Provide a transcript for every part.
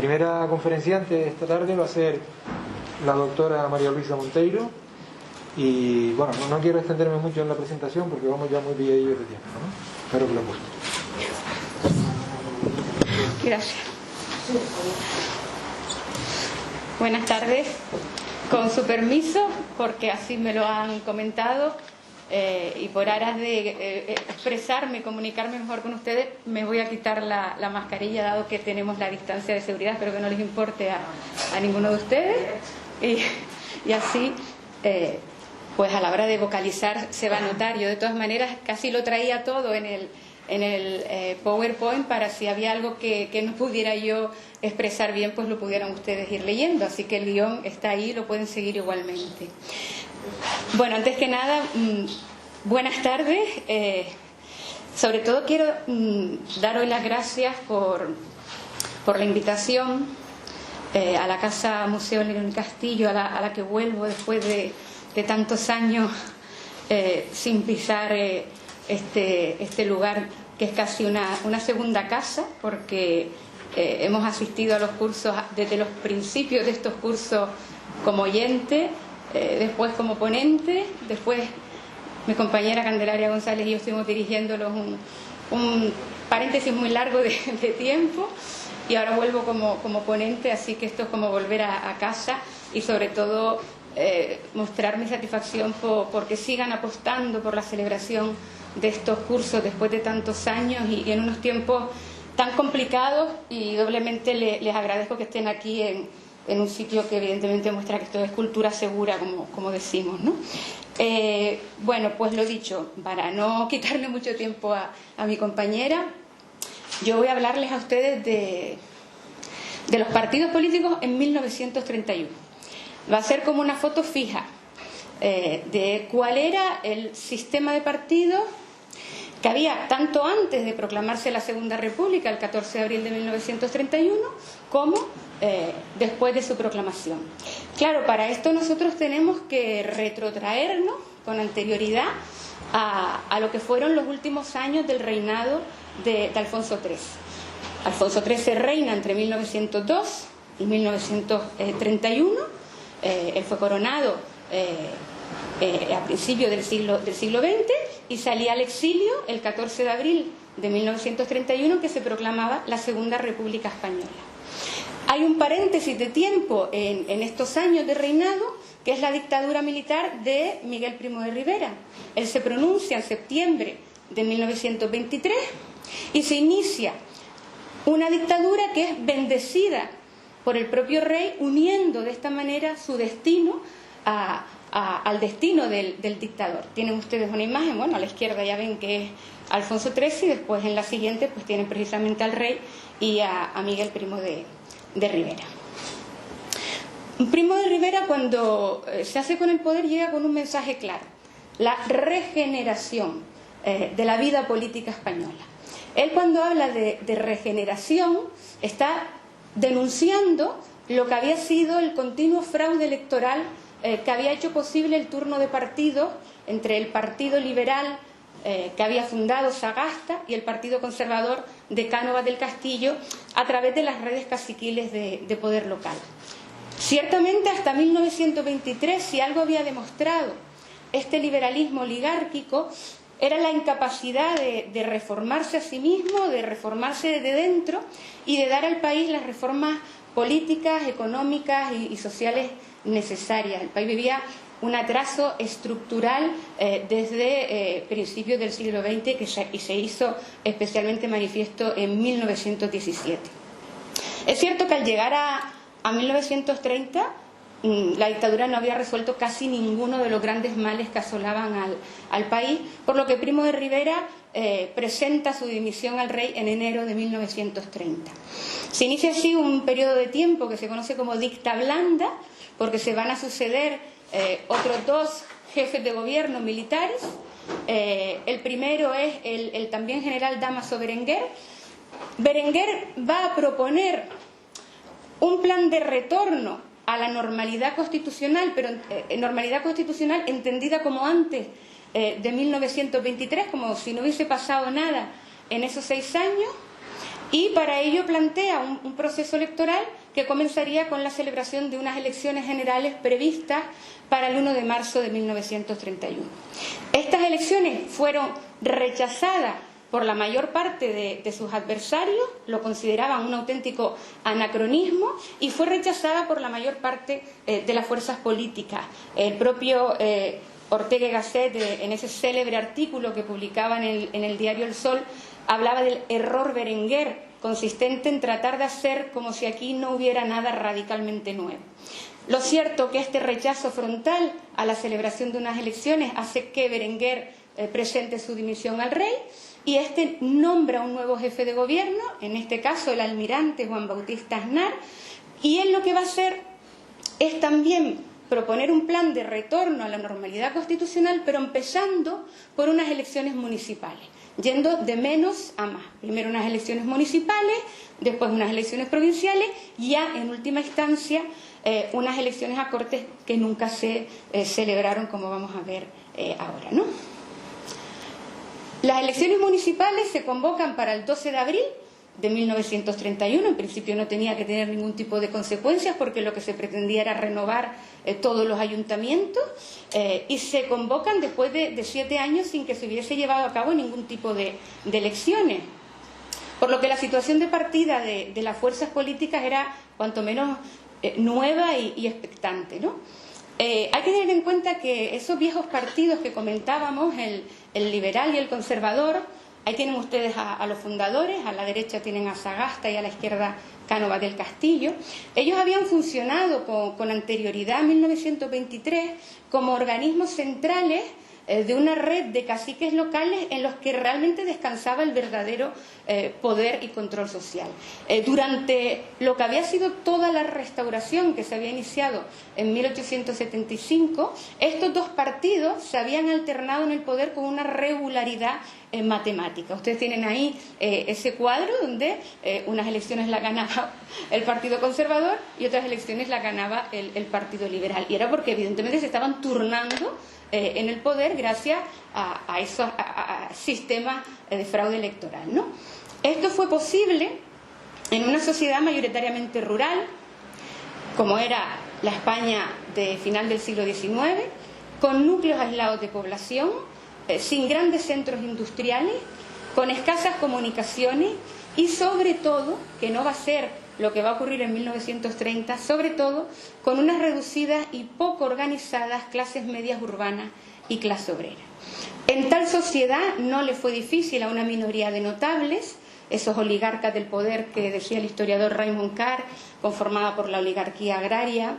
primera conferenciante de esta tarde va a ser la doctora María Luisa Monteiro. Y bueno, no quiero extenderme mucho en la presentación porque vamos ya muy pilladillos de tiempo, ¿no? Espero que lo guste. Gracias. Buenas tardes. Con su permiso, porque así me lo han comentado, y por aras de expresarme, comunicarme mejor con ustedes, me voy a quitar la mascarilla, dado que tenemos la distancia de seguridad. Espero que no les importe a ninguno de ustedes. Y así, pues a la hora de vocalizar se va a notar. Yo de todas maneras casi lo traía todo en el PowerPoint, para si había algo que no pudiera yo expresar bien, pues lo pudieran ustedes ir leyendo. Así que el guión está ahí, lo pueden seguir igualmente. Bueno, antes que nada, buenas tardes. Sobre todo quiero dar hoy las gracias por la invitación a la Casa Museo León Castillo, a la que vuelvo después de tantos años sin pisar este lugar, que es casi una segunda casa, porque hemos asistido a los cursos desde los principios de estos cursos como oyente, después como ponente, después mi compañera Candelaria González y yo estuvimos dirigiéndolos un paréntesis muy largo de tiempo, y ahora vuelvo como ponente, así que esto es como volver a casa, y sobre todo mostrar mi satisfacción porque sigan apostando por la celebración de estos cursos después de tantos años y en unos tiempos tan complicados, y doblemente les agradezco que estén aquí en un sitio que evidentemente muestra que esto es cultura segura, como decimos, ¿no? Bueno, pues lo dicho, para no quitarle mucho tiempo a mi compañera, yo voy a hablarles a ustedes de los partidos políticos en 1931. Va a ser como una foto fija de cuál era el sistema de partidos que había tanto antes de proclamarse la Segunda República, el 14 de abril de 1931, como después de su proclamación. Claro, para esto nosotros tenemos que retrotraernos con anterioridad a lo que fueron los últimos años del reinado de Alfonso XIII. Alfonso XIII reina entre 1902 y 1931. Él fue coronado a principios del siglo XX y salía al exilio el 14 de abril de 1931, que se proclamaba la Segunda República Española. Hay un paréntesis de tiempo en estos años de reinado, que es la dictadura militar de Miguel Primo de Rivera. Él se pronuncia en septiembre de 1923 y se inicia una dictadura que es bendecida por el propio rey, uniendo de esta manera su destino al destino del dictador. Tienen ustedes una imagen, bueno, a la izquierda ya ven que es Alfonso XIII, y después en la siguiente pues tienen precisamente al rey y a Miguel Primo de Rivera. Primo de Rivera, cuando se hace con el poder, llega con un mensaje claro: la regeneración de la vida política española. Él, cuando habla de regeneración, está denunciando lo que había sido el continuo fraude electoral que había hecho posible el turno de partidos entre el Partido Liberal que había fundado Sagasta y el Partido Conservador de Cánovas del Castillo, a través de las redes caciquiles de poder local. Ciertamente, hasta 1923, si algo había demostrado este liberalismo oligárquico, era la incapacidad de reformarse a sí mismo, de reformarse desde dentro y de dar al país las reformas políticas, económicas y sociales necesarias. El país vivía un atraso estructural desde principios del siglo XX y se hizo especialmente manifiesto en 1917. Es cierto que al llegar a 1930 la dictadura no había resuelto casi ninguno de los grandes males que asolaban al país, por lo que Primo de Rivera presenta su dimisión al rey en enero de 1930. Se inicia así un periodo de tiempo que se conoce como dicta blanda, porque se van a suceder otros dos jefes de gobierno militares. El primero es el también general Dámaso Berenguer. Berenguer va a proponer un plan de retorno a la normalidad constitucional, pero normalidad constitucional entendida como antes de 1923, como si no hubiese pasado nada en esos 6 años. y para ello plantea un proceso electoral que comenzaría con la celebración de unas elecciones generales previstas para el 1 de marzo de 1931. Estas elecciones fueron rechazadas por la mayor parte de sus adversarios, lo consideraban un auténtico anacronismo, y fue rechazada por la mayor parte de las fuerzas políticas. El propio Ortega y Gasset, en ese célebre artículo que publicaba en el diario El Sol, hablaba del error Berenguer, consistente en tratar de hacer como si aquí no hubiera nada radicalmente nuevo. Lo cierto que este rechazo frontal a la celebración de unas elecciones hace que Berenguer presente su dimisión al rey, y este nombra un nuevo jefe de gobierno, en este caso el almirante Juan Bautista Aznar, y él lo que va a hacer es también proponer un plan de retorno a la normalidad constitucional, pero empezando por unas elecciones municipales, yendo de menos a más. Primero unas elecciones municipales, después unas elecciones provinciales, y ya en última instancia unas elecciones a Cortes que nunca se celebraron, como vamos a ver ahora, ¿no? Las elecciones municipales se convocan para el 12 de abril de 1931. En principio no tenía que tener ningún tipo de consecuencias porque lo que se pretendía era renovar todos los ayuntamientos, y se convocan después de 7 años sin que se hubiese llevado a cabo ningún tipo de elecciones. Por lo que la situación de partida de las fuerzas políticas era cuanto menos nueva y expectante, ¿no? Hay que tener en cuenta que esos viejos partidos que comentábamos, el liberal y el conservador, ahí tienen ustedes a los fundadores, a la derecha tienen a Sagasta y a la izquierda Cánovas del Castillo. Ellos habían funcionado con anterioridad a 1923 como organismos centrales de una red de caciques locales en los que realmente descansaba el verdadero poder y control social. Durante lo que había sido toda la restauración que se había iniciado en 1875, estos dos partidos se habían alternado en el poder con una regularidad matemática. Ustedes tienen ahí ese cuadro donde unas elecciones la ganaba el Partido Conservador y otras elecciones la ganaba el Partido Liberal. Y era porque evidentemente se estaban turnando en el poder gracias a esos sistemas de fraude electoral, ¿no? Esto fue posible en una sociedad mayoritariamente rural, como era la España de final del siglo XIX, con núcleos aislados de población, sin grandes centros industriales, con escasas comunicaciones y sobre todo, que no va a ser lo que va a ocurrir en 1930, sobre todo con unas reducidas y poco organizadas clases medias urbanas y clase obrera. En tal sociedad no le fue difícil a una minoría de notables, esos oligarcas del poder que decía el historiador Raymond Carr, conformada por la oligarquía agraria,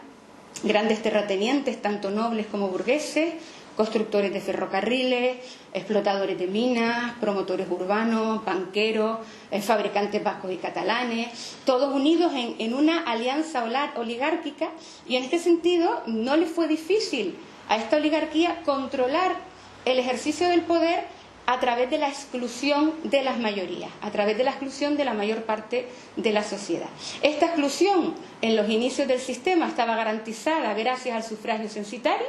grandes terratenientes, tanto nobles como burgueses, constructores de ferrocarriles, explotadores de minas, promotores urbanos, banqueros, fabricantes vascos y catalanes, todos unidos en una alianza oligárquica, y en este sentido no le fue difícil a esta oligarquía controlar el ejercicio del poder a través de la exclusión de las mayorías, a través de la exclusión de la mayor parte de la sociedad. Esta exclusión en los inicios del sistema estaba garantizada gracias al sufragio censitario,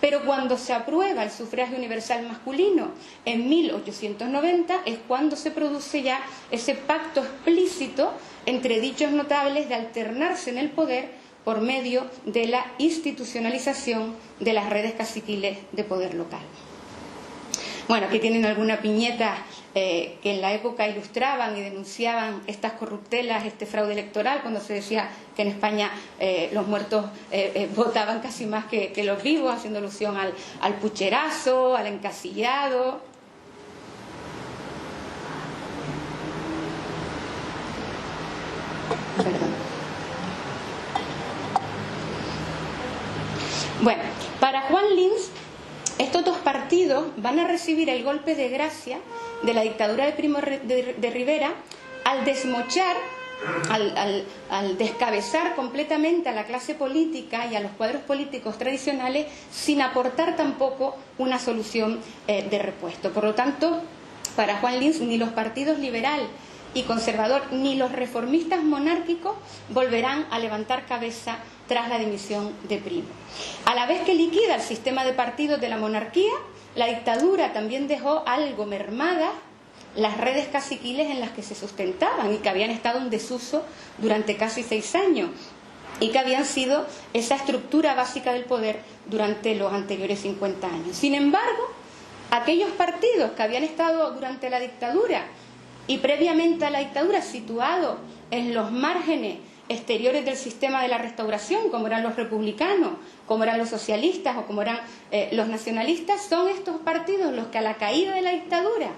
pero cuando se aprueba el sufragio universal masculino en 1890 es cuando se produce ya ese pacto explícito entre dichos notables de alternarse en el poder por medio de la institucionalización de las redes caciquiles de poder local. Bueno, aquí tienen alguna piñeta que en la época ilustraban y denunciaban estas corruptelas, este fraude electoral, cuando se decía que en España los muertos votaban casi más que los vivos, haciendo alusión al pucherazo, al encasillado. Perdón. Bueno, para Juan Lins, estos dos partidos van a recibir el golpe de gracia de la dictadura de Primo de Rivera al desmochar, al descabezar completamente a la clase política y a los cuadros políticos tradicionales sin aportar tampoco una solución de repuesto. Por lo tanto, para Juan Lins ni los partidos liberal y conservador ni los reformistas monárquicos volverán a levantar cabeza tras la dimisión de Primo. A la vez que liquida el sistema de partidos de la monarquía, la dictadura también dejó algo mermada las redes caciquiles en las que se sustentaban y que habían estado en desuso durante casi 6 años y que habían sido esa estructura básica del poder durante los anteriores 50 años. Sin embargo, aquellos partidos que habían estado durante la dictadura y previamente a la dictadura situados en los márgenes exteriores del sistema de la Restauración, como eran los republicanos, como eran los socialistas o como eran los nacionalistas, son estos partidos los que a la caída de la dictadura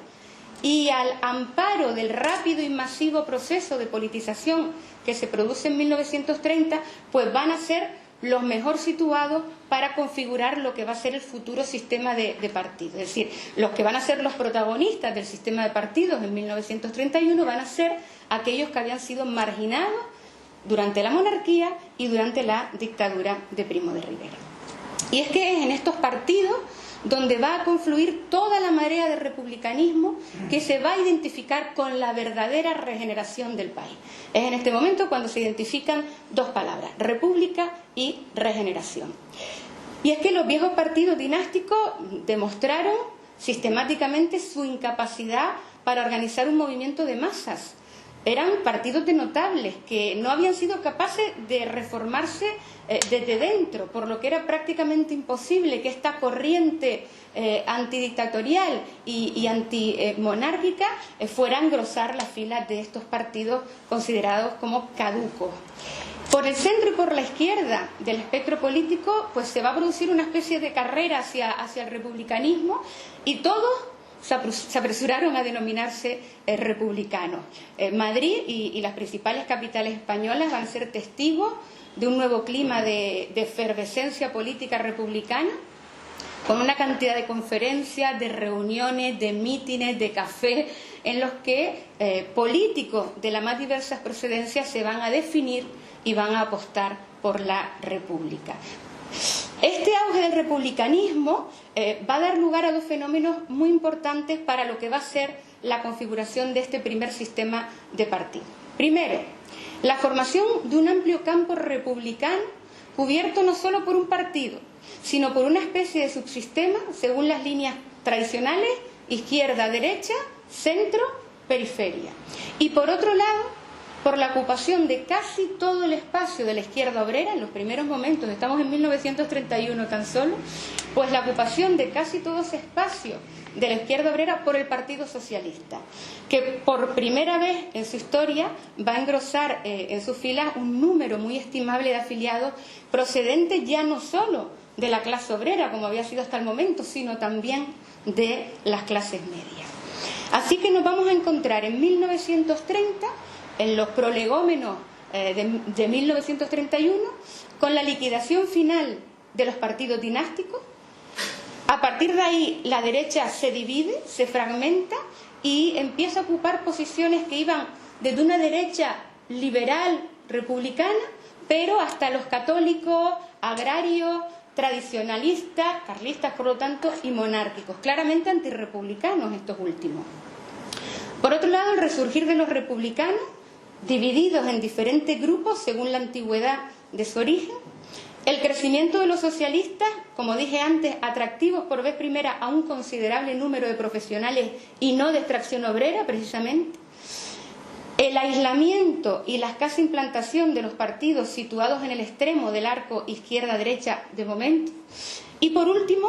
y al amparo del rápido y masivo proceso de politización que se produce en 1930, pues van a ser los mejor situados para configurar lo que va a ser el futuro sistema de partidos. Es decir, los que van a ser los protagonistas del sistema de partidos en 1931 van a ser aquellos que habían sido marginados durante la monarquía y durante la dictadura de Primo de Rivera. Y es que es en estos partidos donde va a confluir toda la marea de republicanismo que se va a identificar con la verdadera regeneración del país. Es en este momento cuando se identifican dos palabras, república y regeneración. Y es que los viejos partidos dinásticos demostraron sistemáticamente su incapacidad para organizar un movimiento de masas. Eran partidos de notables que no habían sido capaces de reformarse desde dentro, por lo que era prácticamente imposible que esta corriente antidictatorial y antimonárquica fuera a engrosar las filas de estos partidos considerados como caducos. Por el centro y por la izquierda del espectro político, pues se va a producir una especie de carrera hacia el republicanismo y todos se apresuraron a denominarse republicanos. Madrid y las principales capitales españolas van a ser testigos de un nuevo clima de efervescencia política republicana, con una cantidad de conferencias, de reuniones, de mítines, de cafés, en los que políticos de las más diversas procedencias se van a definir y van a apostar por la república. Este auge del republicanismo va a dar lugar a dos fenómenos muy importantes para lo que va a ser la configuración de este primer sistema de partido. Primero, la formación de un amplio campo republicano cubierto no solo por un partido, sino por una especie de subsistema según las líneas tradicionales, izquierda, derecha, centro, periferia. Y por otro lado, por la ocupación de casi todo el espacio de la izquierda obrera, en los primeros momentos, estamos en 1931 tan solo, pues la ocupación de casi todo ese espacio de la izquierda obrera por el Partido Socialista, que por primera vez en su historia va a engrosar en sus filas un número muy estimable de afiliados procedentes ya no solo de la clase obrera, como había sido hasta el momento, sino también de las clases medias. Así que nos vamos a encontrar en 1930, en los prolegómenos de 1931, con la liquidación final de los partidos dinásticos. A partir de ahí la derecha se divide, se fragmenta y empieza a ocupar posiciones que iban desde una derecha liberal republicana, pero hasta los católicos, agrarios, tradicionalistas, carlistas por lo tanto, y monárquicos, claramente antirrepublicanos estos últimos. Por otro lado, el resurgir de los republicanos, divididos en diferentes grupos según la antigüedad de su origen, el crecimiento de los socialistas, como dije antes, atractivos por vez primera a un considerable número de profesionales y no de extracción obrera precisamente, el aislamiento y la escasa implantación de los partidos situados en el extremo del arco izquierda-derecha de momento, y por último,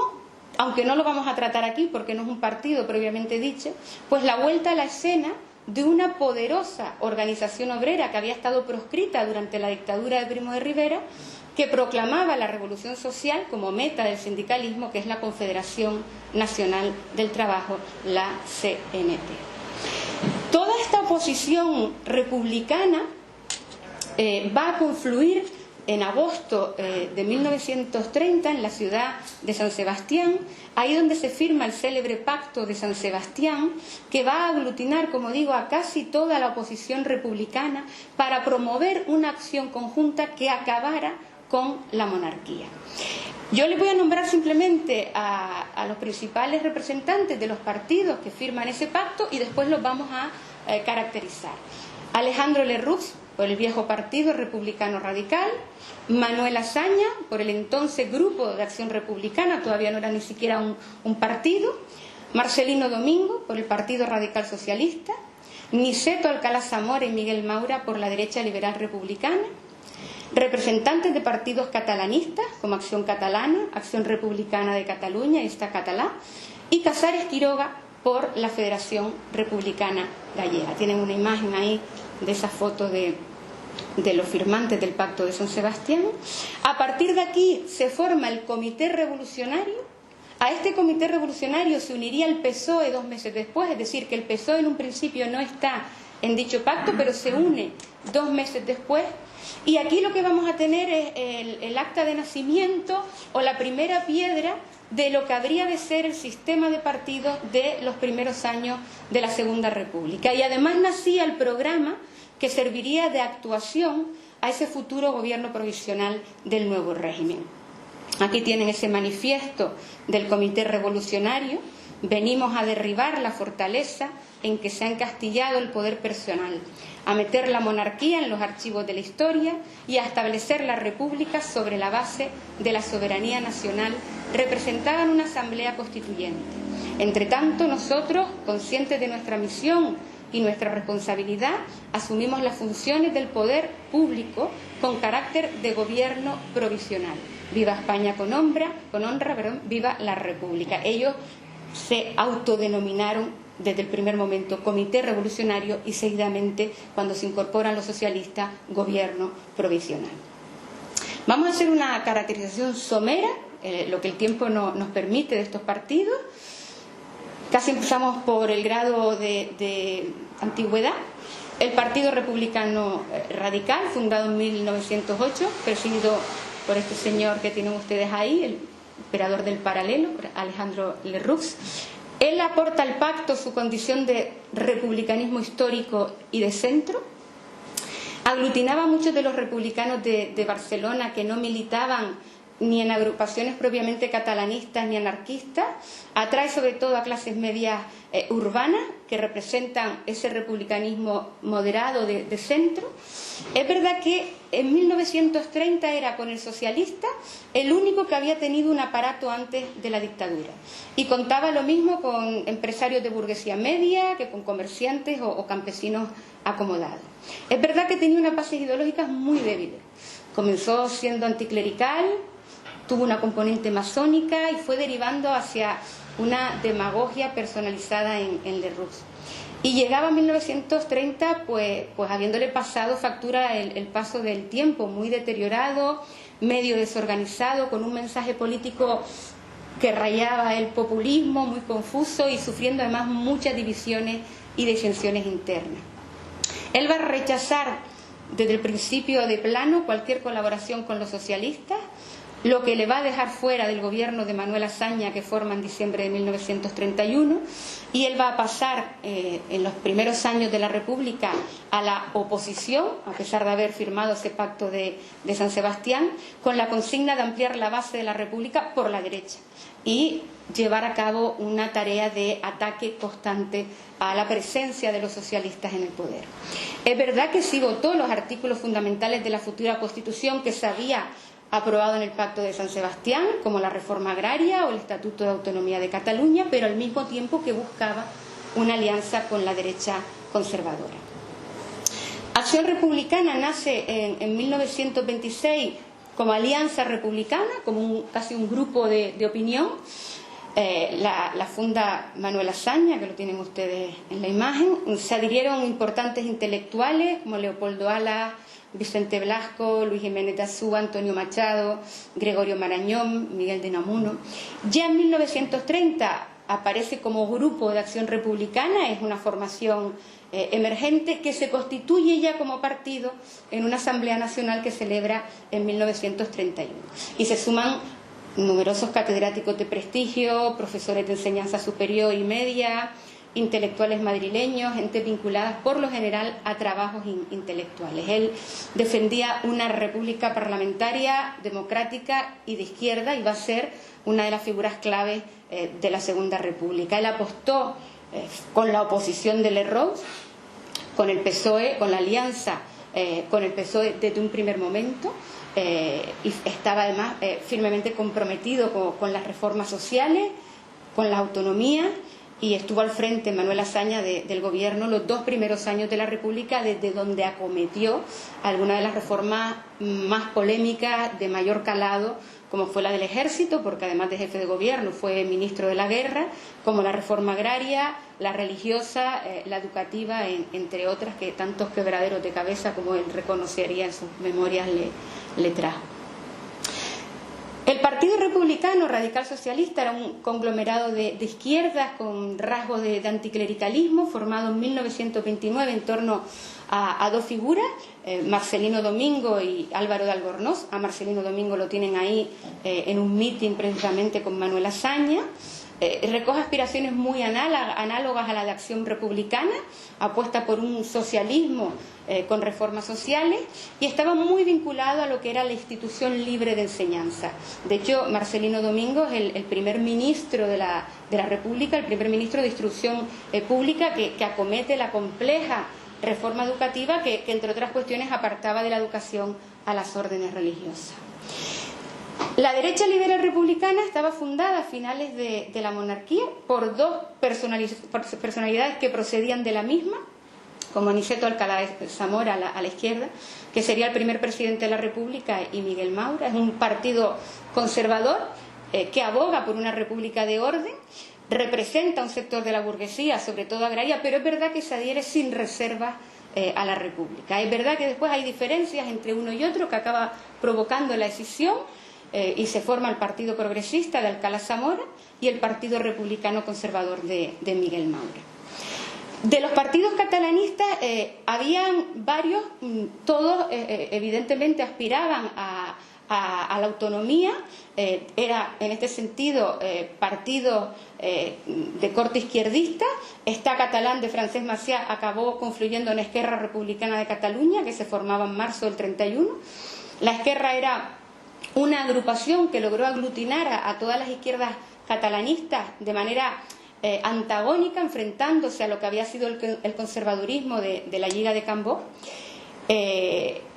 aunque no lo vamos a tratar aquí porque no es un partido previamente dicho, pues la vuelta a la escena de una poderosa organización obrera que había estado proscrita durante la dictadura de Primo de Rivera, que proclamaba la revolución social como meta del sindicalismo, que es la Confederación Nacional del Trabajo, la CNT. Toda esta oposición republicana va a confluir en agosto de 1930 en la ciudad de San Sebastián, ahí donde se firma el célebre Pacto de San Sebastián, que va a aglutinar, como digo, a casi toda la oposición republicana para promover una acción conjunta que acabara con la monarquía. Yo les voy a nombrar simplemente a los principales representantes de los partidos que firman ese pacto y después los vamos a caracterizar. Alejandro Lerroux, por el viejo Partido Republicano Radical; Manuel Azaña, por el entonces Grupo de Acción Republicana, todavía no era ni siquiera un partido; Marcelino Domingo por el Partido Radical Socialista, Niceto Alcalá Zamora y Miguel Maura por la derecha liberal republicana, representantes de partidos catalanistas como Acción Catalana, Acción Republicana de Cataluña y Esta Catalá, y Casares Quiroga por la Federación Republicana Gallega. Tienen una imagen ahí de esa foto de los firmantes del Pacto de San Sebastián. A partir de aquí se forma el Comité Revolucionario. A este Comité Revolucionario se uniría el PSOE 2 meses después, es decir, que el PSOE en un principio no está en dicho pacto, pero se une 2 meses después. Y aquí lo que vamos a tener es el acta de nacimiento o la primera piedra de lo que habría de ser el sistema de partidos de los primeros años de la Segunda República. Y además nacía el programa que serviría de actuación a ese futuro gobierno provisional del nuevo régimen. Aquí tienen ese manifiesto del Comité Revolucionario. Venimos a derribar la fortaleza en que se ha encastillado el poder personal, a meter la monarquía en los archivos de la historia y a establecer la república sobre la base de la soberanía nacional representada en una asamblea constituyente. Entre tanto, nosotros, conscientes de nuestra misión y nuestra responsabilidad, asumimos las funciones del poder público con carácter de gobierno provisional. Viva España con honra, viva la República. Ellos se autodenominaron desde el primer momento Comité Revolucionario y seguidamente, cuando se incorporan los socialistas, Gobierno Provisional. Vamos a hacer una caracterización somera, lo que el tiempo nos permite, de estos partidos. Casi empezamos por el grado de antigüedad. El Partido Republicano Radical, fundado en 1908, presidido por este señor que tienen ustedes ahí, el emperador del paralelo, Alejandro Lerroux. Él aporta al pacto su condición de republicanismo histórico y de centro. Aglutinaba a muchos de los republicanos de Barcelona que no militaban ni en agrupaciones propiamente catalanistas ni anarquistas. Atrae sobre todo a clases medias urbanas que representan ese republicanismo moderado de centro. Es verdad que en 1930 era, con el socialista, el único que había tenido un aparato antes de la dictadura, y contaba lo mismo con empresarios de burguesía media que con comerciantes o campesinos acomodados. Es verdad que tenía unas bases ideológicas muy débiles. Comenzó siendo anticlerical, tuvo una componente masónica y fue derivando hacia una demagogia personalizada en Lerroux. Y llegaba a 1930 pues habiéndole pasado factura el paso del tiempo, muy deteriorado, medio desorganizado, con un mensaje político que rayaba el populismo, muy confuso y sufriendo además muchas divisiones y disensiones internas. Él va a rechazar desde el principio de plano cualquier colaboración con los socialistas, lo que le va a dejar fuera del gobierno de Manuel Azaña, que forma en diciembre de 1931, y él va a pasar en los primeros años de la República a la oposición, a pesar de haber firmado ese pacto de San Sebastián, con la consigna de ampliar la base de la República por la derecha y llevar a cabo una tarea de ataque constante a la presencia de los socialistas en el poder. Es verdad que sí votó los artículos fundamentales de la futura Constitución que se había aprobado en el Pacto de San Sebastián, como la reforma agraria o el Estatuto de Autonomía de Cataluña, pero al mismo tiempo que buscaba una alianza con la derecha conservadora. Acción Republicana nace en 1926 como Alianza Republicana, como casi un grupo de opinión. La funda Manuel Azaña, que lo tienen ustedes en la imagen. Se adhirieron importantes intelectuales como Leopoldo Alas, Vicente Blasco, Luis Jiménez de Azúa, Antonio Machado, Gregorio Marañón, Miguel de Unamuno. Ya en 1930 aparece como Grupo de Acción Republicana, es una formación emergente que se constituye ya como partido en una Asamblea Nacional que celebra en 1931. Y se suman numerosos catedráticos de prestigio, profesores de enseñanza superior y media, intelectuales madrileños, gente vinculada por lo general a trabajos intelectuales. Él defendía una república parlamentaria, democrática y de izquierda, y va a ser una de las figuras claves de la Segunda República. Él apostó con la oposición de Lerroux, con el PSOE, con la alianza con el PSOE desde un primer momento, y estaba además firmemente comprometido con las reformas sociales, con la autonomía, y estuvo al frente Manuel Azaña del gobierno los 2 primeros años de la República, desde donde acometió algunas de las reformas más polémicas, de mayor calado, como fue la del ejército, porque además de jefe de gobierno fue ministro de la guerra, como la reforma agraria, la religiosa, la educativa, entre otras, que tantos quebraderos de cabeza, como él reconocería en sus memorias, le trajo. El Partido Republicano Radical Socialista era un conglomerado de izquierdas con rasgos de anticlericalismo, formado en 1929 en torno a 2 figuras, Marcelino Domingo y Álvaro de Albornoz. A Marcelino Domingo lo tienen ahí en un mitin precisamente con Manuel Azaña. Recoge aspiraciones muy análogas a la de Acción Republicana, apuesta por un socialismo con reformas sociales, y estaba muy vinculado a lo que era la institución libre de enseñanza. De hecho, Marcelino Domingo es el primer ministro de la República, el primer ministro de Instrucción Pública que acomete la compleja reforma educativa que, entre otras cuestiones, apartaba de la educación a las órdenes religiosas. La derecha liberal republicana estaba fundada a finales de la monarquía por 2 personalidades que procedían de la misma, como Aniceto Alcalá de Zamora a la izquierda, que sería el primer presidente de la República, y Miguel Maura. Es un partido conservador que aboga por una república de orden, representa un sector de la burguesía, sobre todo agraria, pero es verdad que se adhiere sin reservas a la República. Es verdad que después hay diferencias entre uno y otro que acaba provocando la escisión, y se forma el Partido Progresista de Alcalá Zamora y el Partido Republicano Conservador de Miguel Maura. De los partidos catalanistas habían varios, todos evidentemente aspiraban a la autonomía, era en este sentido partido de corte izquierdista. Esta Catalán de Francesc Macià acabó confluyendo en Esquerra Republicana de Cataluña, que se formaba en marzo del 31. La Esquerra era una agrupación que logró aglutinar a todas las izquierdas catalanistas de manera antagónica, enfrentándose a lo que había sido el conservadurismo de la Lliga de Cambó.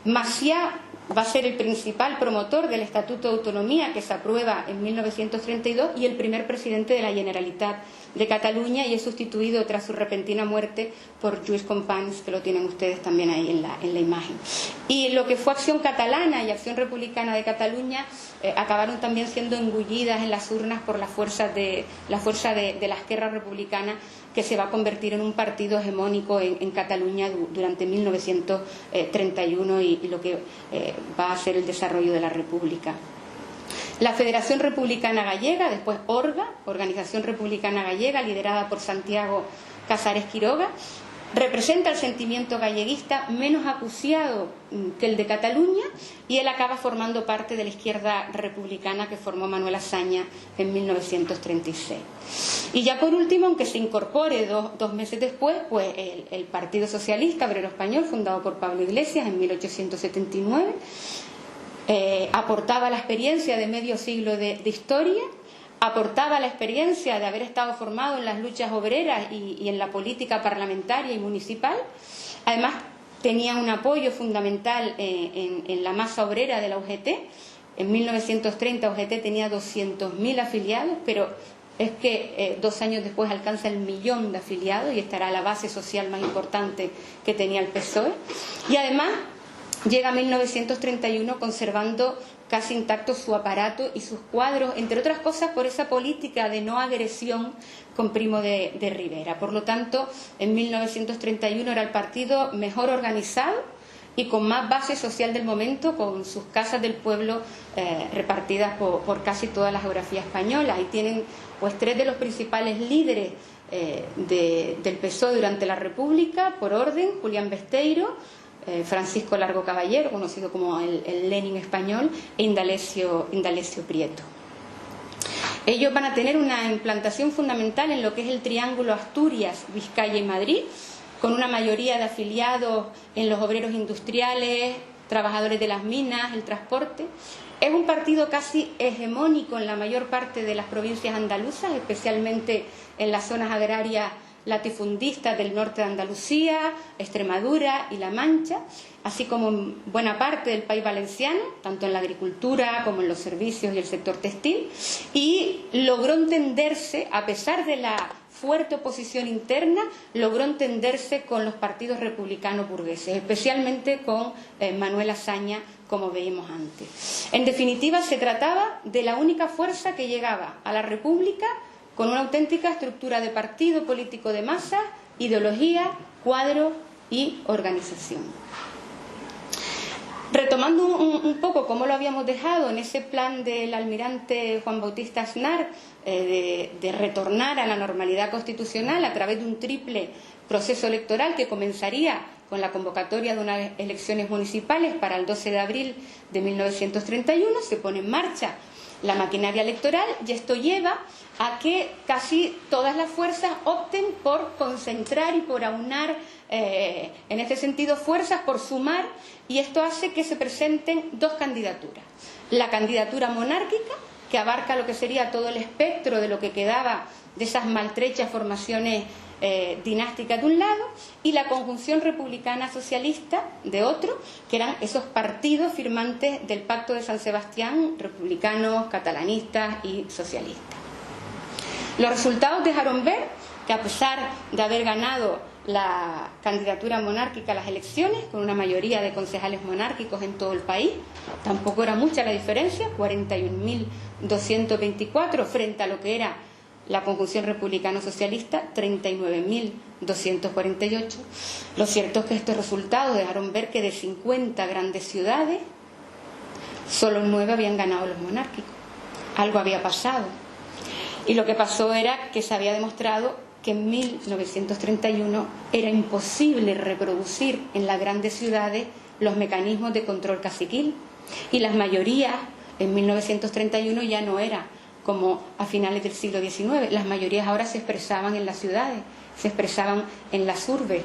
Macià va a ser el principal promotor del Estatuto de Autonomía, que se aprueba en 1932, y el primer presidente de la Generalitat de Cataluña, y es sustituido tras su repentina muerte por Lluís Companys, que lo tienen ustedes también ahí en la imagen. Y lo que fue Acción Catalana y Acción Republicana de Cataluña acabaron también siendo engullidas en las urnas por la fuerza de la Esquerra Republicana, que se va a convertir en un partido hegemónico en Cataluña durante 1931 y lo que va a ser el desarrollo de la República. La Federación Republicana Gallega, después ORGA, Organización Republicana Gallega, liderada por Santiago Casares Quiroga, representa el sentimiento galleguista menos acuciado que el de Cataluña, y él acaba formando parte de la izquierda republicana que formó Manuel Azaña en 1936. Y ya por último, aunque se incorpore dos meses después, pues el Partido Socialista Obrero Español, fundado por Pablo Iglesias en 1879, aportaba la experiencia de medio siglo de historia, aportaba la experiencia de haber estado formado en las luchas obreras y en la política parlamentaria y municipal. Además, tenía un apoyo fundamental en la masa obrera de la UGT. En 1930 UGT tenía 200.000 afiliados, pero es que 2 años después alcanza el 1.000.000 de afiliados y estará la base social más importante que tenía el PSOE. Y además llega a 1931 conservando casi intacto su aparato y sus cuadros, entre otras cosas por esa política de no agresión con Primo de Rivera. Por lo tanto, en 1931 era el partido mejor organizado y con más base social del momento, con sus casas del pueblo repartidas por casi toda la geografía española. Ahí tienen pues 3 de los principales líderes del PSOE durante la República, por orden: Julián Besteiro, Francisco Largo Caballero, conocido como el Lenin español, e Indalecio Prieto. Ellos van a tener una implantación fundamental en lo que es el triángulo Asturias, Vizcaya y Madrid, con una mayoría de afiliados en los obreros industriales, trabajadores de las minas, el transporte. Es un partido casi hegemónico en la mayor parte de las provincias andaluzas, especialmente en las zonas agrarias latifundistas del norte de Andalucía, Extremadura y La Mancha, así como en buena parte del país valenciano, tanto en la agricultura como en los servicios y el sector textil, y logró entenderse, a pesar de la fuerte oposición interna, logró entenderse con los partidos republicanos burgueses, especialmente con Manuel Azaña, como veíamos antes. En definitiva, se trataba de la única fuerza que llegaba a la República con una auténtica estructura de partido político de masas, ideología, cuadro y organización. Retomando un poco cómo lo habíamos dejado en ese plan del almirante Juan Bautista Aznar de retornar a la normalidad constitucional a través de un triple proceso electoral que comenzaría con la convocatoria de unas elecciones municipales para el 12 de abril de 1931, se pone en marcha la maquinaria electoral y esto lleva a que casi todas las fuerzas opten por concentrar y por aunar en este sentido fuerzas, por sumar, y esto hace que se presenten dos candidaturas. La candidatura monárquica, que abarca lo que sería todo el espectro de lo que quedaba de esas maltrechas formaciones dinásticas de un lado, y la conjunción republicana socialista de otro, que eran esos partidos firmantes del Pacto de San Sebastián, republicanos, catalanistas y socialistas. Los resultados dejaron ver que, a pesar de haber ganado la candidatura monárquica a las elecciones, con una mayoría de concejales monárquicos en todo el país, tampoco era mucha la diferencia, 41.224 frente a lo que era la conjunción republicano-socialista, 39.248. Lo cierto es que estos resultados dejaron ver que de 50 grandes ciudades, solo 9 habían ganado los monárquicos. Algo había pasado. Y lo que pasó era que se había demostrado que en 1931 era imposible reproducir en las grandes ciudades los mecanismos de control caciquil. Y las mayorías en 1931 ya no era como a finales del siglo XIX. Las mayorías ahora se expresaban en las ciudades, se expresaban en las urbes,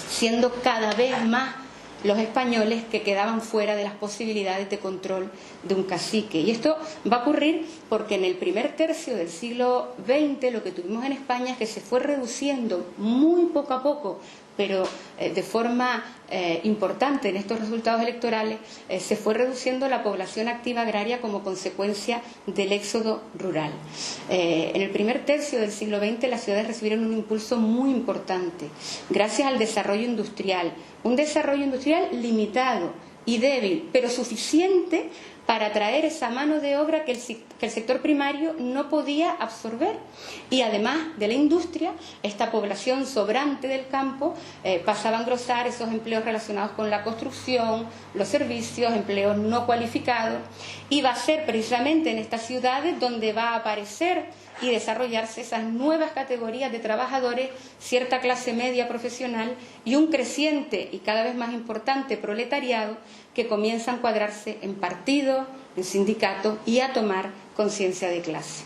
siendo cada vez más los españoles que quedaban fuera de las posibilidades de control de un cacique. Y esto va a ocurrir porque en el primer tercio del siglo XX lo que tuvimos en España es que se fue reduciendo muy poco a poco, pero de forma importante en estos resultados electorales, se fue reduciendo la población activa agraria como consecuencia del éxodo rural. En el primer tercio del siglo XX las ciudades recibieron un impulso muy importante gracias al desarrollo industrial, un desarrollo industrial limitado y débil, pero suficiente para atraer esa mano de obra que el sector primario no podía absorber. Y además de la industria, esta población sobrante del campo pasaba a engrosar esos empleos relacionados con la construcción, los servicios, empleos no cualificados, y va a ser precisamente en estas ciudades donde va a aparecer y desarrollarse esas nuevas categorías de trabajadores, cierta clase media profesional y un creciente y cada vez más importante proletariado que comienza a encuadrarse en partidos, en sindicatos y a tomar conciencia de clase.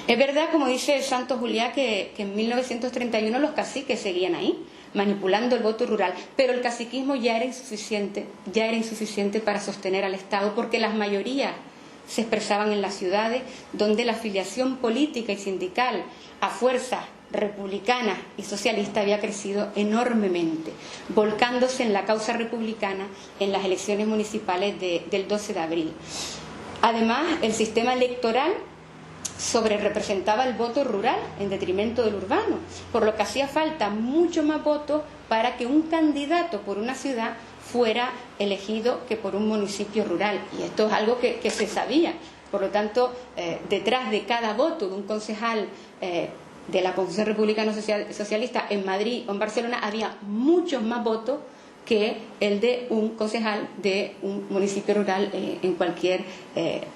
Es verdad, como dice Santos Juliá, que en 1931 los caciques seguían ahí, manipulando el voto rural, pero el caciquismo ya era insuficiente para sostener al Estado, porque las mayorías se expresaban en las ciudades, donde la afiliación política y sindical a fuerzas republicana y socialista había crecido enormemente, volcándose en la causa republicana en las elecciones municipales del 12 de abril. Además, el sistema electoral sobrerepresentaba el voto rural en detrimento del urbano, por lo que hacía falta mucho más votos para que un candidato por una ciudad fuera elegido que por un municipio rural. Y esto es algo que se sabía. Por lo tanto, detrás de cada voto de un concejal de la Conjunción Republicana Socialista en Madrid o en Barcelona había muchos más votos que el de un concejal de un municipio rural en cualquier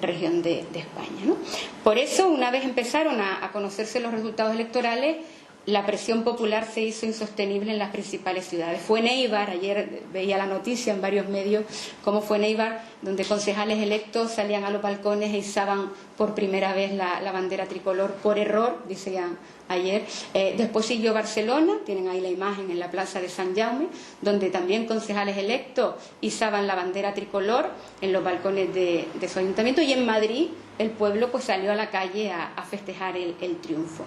región de España, ¿no? Por eso, una vez empezaron a conocerse los resultados electorales, la presión popular se hizo insostenible en las principales ciudades. Fue en Éibar, ayer veía la noticia en varios medios, cómo fue en Éibar, donde concejales electos salían a los balcones e izaban por primera vez la bandera tricolor, por error, decían ayer. Después siguió Barcelona, tienen ahí la imagen en la plaza de Sant Jaume, donde también concejales electos izaban la bandera tricolor en los balcones de su ayuntamiento, y en Madrid el pueblo pues salió a la calle a festejar el triunfo.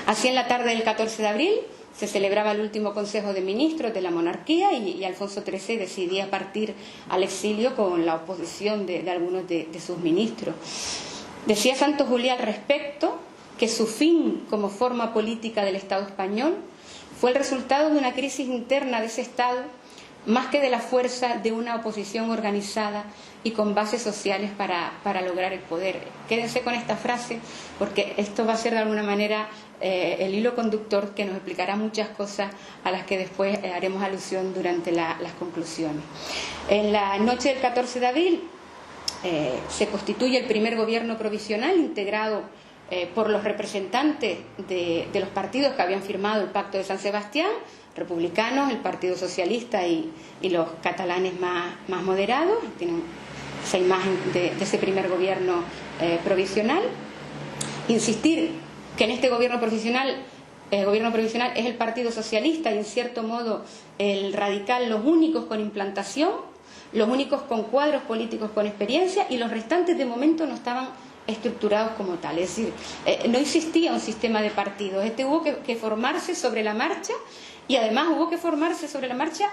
Así, en la tarde del 14 de abril se celebraba el último Consejo de Ministros de la monarquía y Alfonso XIII decidía partir al exilio con la oposición de algunos de sus ministros. Decía Santos Juliá al respecto que su fin como forma política del Estado español fue el resultado de una crisis interna de ese Estado, más que de la fuerza de una oposición organizada y con bases sociales para lograr el poder. Quédense con esta frase, porque esto va a ser de alguna manera el hilo conductor que nos explicará muchas cosas a las que después haremos alusión durante las conclusiones. En la noche del 14 de abril se constituye el primer gobierno provisional integrado por los representantes de los partidos que habían firmado el Pacto de San Sebastián, republicanos, el Partido Socialista y los catalanes más moderados. Tienen esa imagen de ese primer gobierno provisional. Insistir que en este gobierno provisional es el Partido Socialista y en cierto modo el radical los únicos con implantación, los únicos con cuadros políticos con experiencia, y los restantes de momento no estaban estructurados como tal. Es decir, no existía un sistema de partidos. Hubo que formarse sobre la marcha, y además hubo que formarse sobre la marcha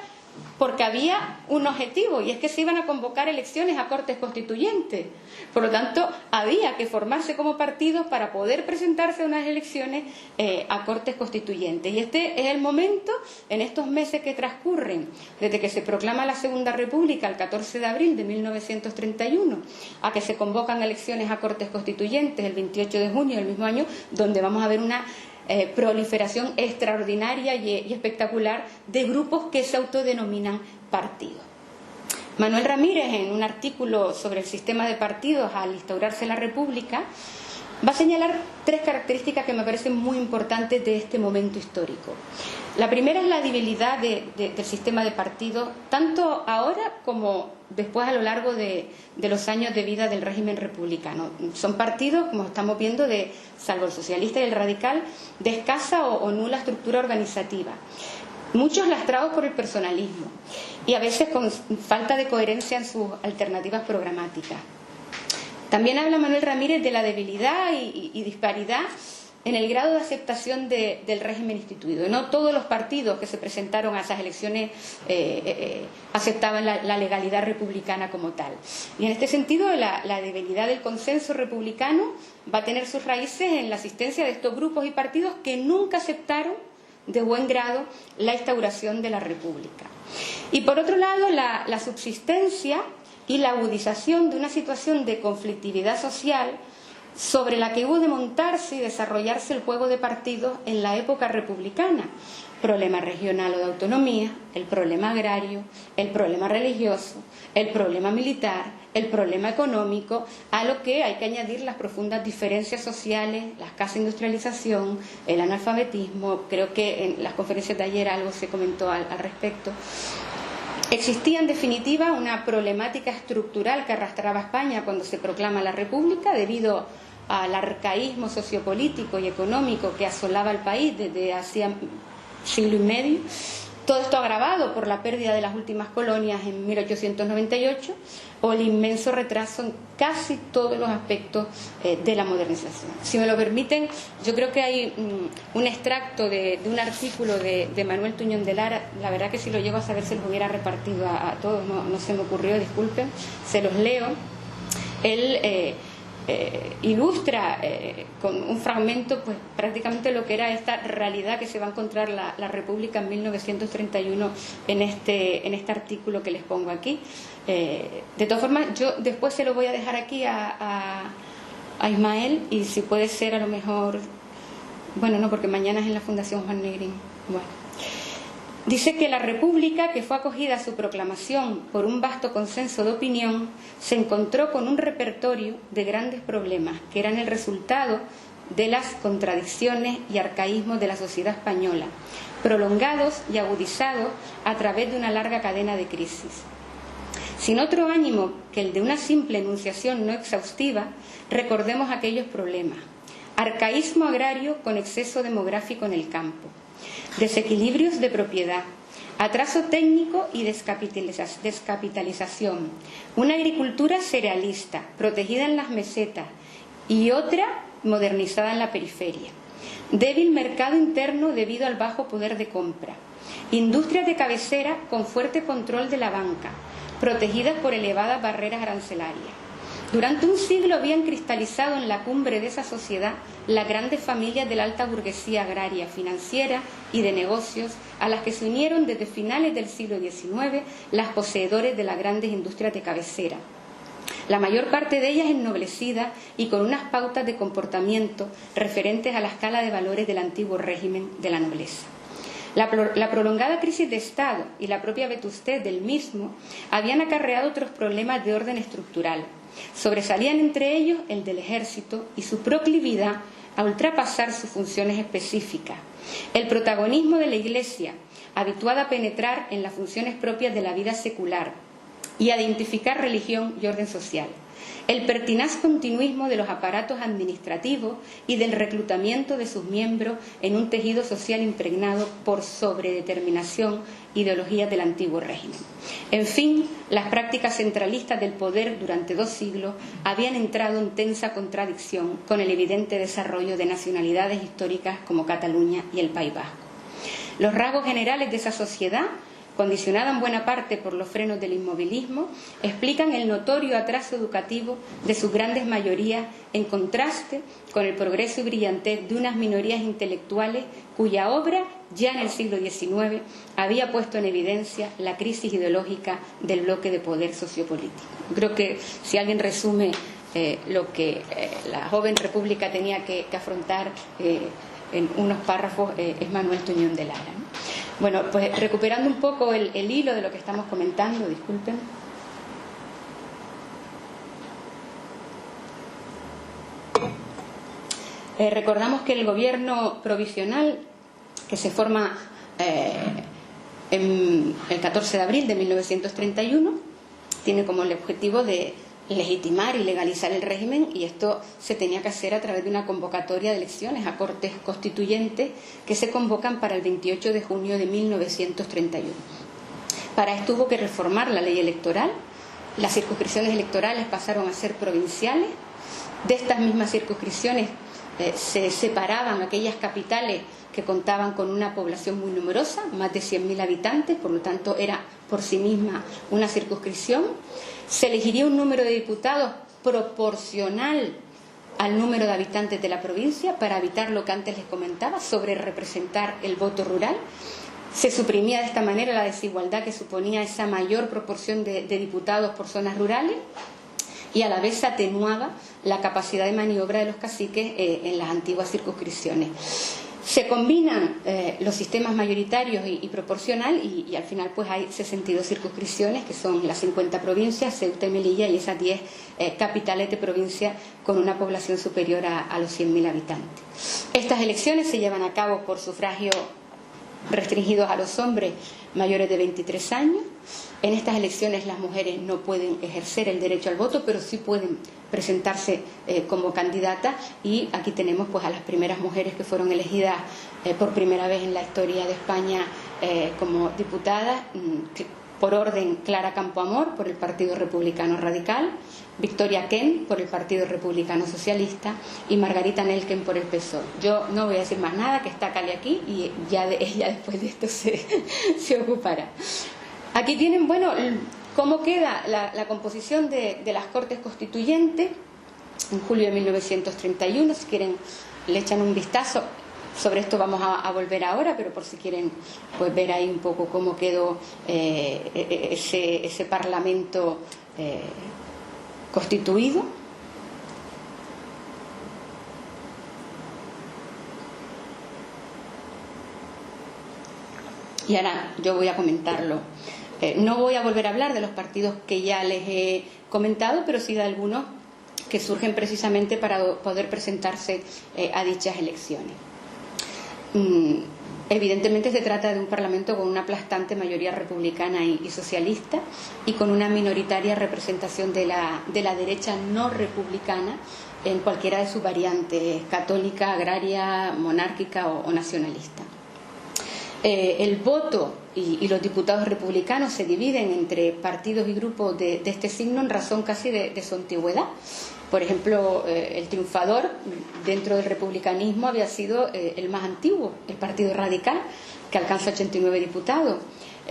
porque había un objetivo, y es que se iban a convocar elecciones a Cortes Constituyentes. Por lo tanto, había que formarse como partidos para poder presentarse a unas elecciones a Cortes Constituyentes. Y este es el momento, en estos meses que transcurren, desde que se proclama la Segunda República, el 14 de abril de 1931, a que se convocan elecciones a Cortes Constituyentes el 28 de junio del mismo año, donde vamos a ver una proliferación extraordinaria y espectacular de grupos que se autodenominan partidos. Manuel Ramírez, en un artículo sobre el sistema de partidos al instaurarse la República, va a señalar tres características que me parecen muy importantes de este momento histórico. La primera es la debilidad del sistema de partidos, tanto ahora como después a lo largo de los años de vida del régimen republicano. Son partidos, como estamos viendo, salvo el socialista y el radical, de escasa o nula estructura organizativa. Muchos lastrados por el personalismo y a veces con falta de coherencia en sus alternativas programáticas. También habla Manuel Ramírez de la debilidad y disparidad en el grado de aceptación del régimen instituido. No todos los partidos que se presentaron a esas elecciones aceptaban la legalidad republicana como tal. Y en este sentido, la debilidad del consenso republicano va a tener sus raíces en la existencia de estos grupos y partidos que nunca aceptaron de buen grado la instauración de la República. Y por otro lado, la subsistencia y la agudización de una situación de conflictividad social sobre la que hubo de montarse y desarrollarse el juego de partidos en la época republicana. Problema regional o de autonomía, el problema agrario, el problema religioso, el problema militar, el problema económico, a lo que hay que añadir las profundas diferencias sociales, la escasa industrialización, el analfabetismo. Creo que en las conferencias de ayer algo se comentó al respecto. Existía en definitiva una problemática estructural que arrastraba a España cuando se proclama la República, debido al arcaísmo sociopolítico y económico que asolaba el país desde hacía siglo y medio. Todo esto agravado por la pérdida de las últimas colonias en 1898 o el inmenso retraso en casi todos los aspectos de la modernización. Si me lo permiten, yo creo que hay un extracto de un artículo de Manuel Tuñón de Lara. La verdad que si lo llego a saber se los hubiera repartido a todos, no se me ocurrió, disculpen, se los leo. Él ilustra con un fragmento pues prácticamente lo que era esta realidad que se va a encontrar la República en 1931 en este artículo que les pongo aquí. De todas formas, yo después se lo voy a dejar aquí a Ismael, y si puede ser a lo mejor, bueno, no, porque mañana es en la Fundación Juan Negrín. Bueno, dice que la República, que fue acogida a su proclamación por un vasto consenso de opinión, se encontró con un repertorio de grandes problemas que eran el resultado de las contradicciones y arcaísmos de la sociedad española, prolongados y agudizados a través de una larga cadena de crisis. Sin otro ánimo que el de una simple enunciación no exhaustiva, recordemos aquellos problemas: arcaísmo agrario con exceso demográfico en el campo, desequilibrios de propiedad, atraso técnico y descapitalización, una agricultura cerealista protegida en las mesetas y otra modernizada en la periferia, débil mercado interno debido al bajo poder de compra, industrias de cabecera con fuerte control de la banca, protegidas por elevadas barreras arancelarias. Durante un siglo habían cristalizado en la cumbre de esa sociedad las grandes familias de la alta burguesía agraria, financiera y de negocios, a las que se unieron desde finales del siglo XIX las poseedores de las grandes industrias de cabecera. La mayor parte de ellas ennoblecida y con unas pautas de comportamiento referentes a la escala de valores del antiguo régimen de la nobleza. La prolongada crisis de Estado y la propia vetustez del mismo habían acarreado otros problemas de orden estructural. Sobresalían entre ellos el del ejército y su proclividad a ultrapasar sus funciones específicas. El protagonismo de la Iglesia, habituada a penetrar en las funciones propias de la vida secular y a identificar religión y orden social. El pertinaz continuismo de los aparatos administrativos y del reclutamiento de sus miembros en un tejido social impregnado por sobredeterminación, ideologías del antiguo régimen. En fin, las prácticas centralistas del poder durante 2 siglos habían entrado en tensa contradicción con el evidente desarrollo de nacionalidades históricas como Cataluña y el País Vasco. Los rasgos generales de esa sociedad, condicionada en buena parte por los frenos del inmovilismo, explican el notorio atraso educativo de sus grandes mayorías en contraste con el progreso y brillantez de unas minorías intelectuales cuya obra ya en el siglo XIX había puesto en evidencia la crisis ideológica del bloque de poder sociopolítico. Creo que si alguien resume lo que la joven república tenía que afrontar en unos párrafos es Manuel Tuñón de Lara, ¿no? Bueno, pues recuperando un poco el hilo de lo que estamos comentando, disculpen. Recordamos que el gobierno provisional, que se forma el 14 de abril de 1931, tiene como el objetivo de legitimar y legalizar el régimen, y esto se tenía que hacer a través de una convocatoria de elecciones a Cortes Constituyentes que se convocan para el 28 de junio de 1931. Para esto hubo que reformar la ley electoral. Las circunscripciones electorales pasaron a ser provinciales. De estas mismas circunscripciones se separaban aquellas capitales que contaban con una población muy numerosa, más de 100.000 habitantes, por lo tanto era por sí misma una circunscripción. Se elegiría un número de diputados proporcional al número de habitantes de la provincia para evitar lo que antes les comentaba sobre representar el voto rural. Se suprimía de esta manera la desigualdad que suponía esa mayor proporción de diputados por zonas rurales, y a la vez se atenuaba la capacidad de maniobra de los caciques en las antiguas circunscripciones. Se combinan los sistemas mayoritarios y proporcional, y al final pues hay 62 circunscripciones, que son las 50 provincias, Ceuta y Melilla, y esas 10 capitales de provincia con una población superior a los 100.000 habitantes. Estas elecciones se llevan a cabo por sufragio restringidos a los hombres mayores de 23 años. En estas elecciones las mujeres no pueden ejercer el derecho al voto, pero sí pueden presentarse como candidatas, y aquí tenemos pues a las primeras mujeres que fueron elegidas por primera vez en la historia de España como diputadas. Por orden, Clara Campoamor por el Partido Republicano Radical, Victoria Kent por el Partido Republicano Socialista y Margarita Nelken por el PSOE. Yo no voy a decir más nada, que está Cali aquí y ya ella después de esto se ocupará. Aquí tienen, bueno, cómo queda la composición de las Cortes Constituyentes en julio de 1931. Si quieren le echan un vistazo. Sobre esto vamos a volver ahora, pero por si quieren pues ver ahí un poco cómo quedó ese Parlamento constituido. Y ahora yo voy a comentarlo. No voy a volver a hablar de los partidos que ya les he comentado, pero sí de algunos que surgen precisamente para poder presentarse a dichas elecciones. Evidentemente se trata de un Parlamento con una aplastante mayoría republicana y socialista, y con una minoritaria representación de la derecha no republicana en cualquiera de sus variantes, católica, agraria, monárquica o nacionalista. El voto y los diputados republicanos se dividen entre partidos y grupos de este signo en razón casi de su antigüedad. Por ejemplo, el triunfador dentro del republicanismo había sido el más antiguo, el Partido Radical, que alcanza 89 diputados.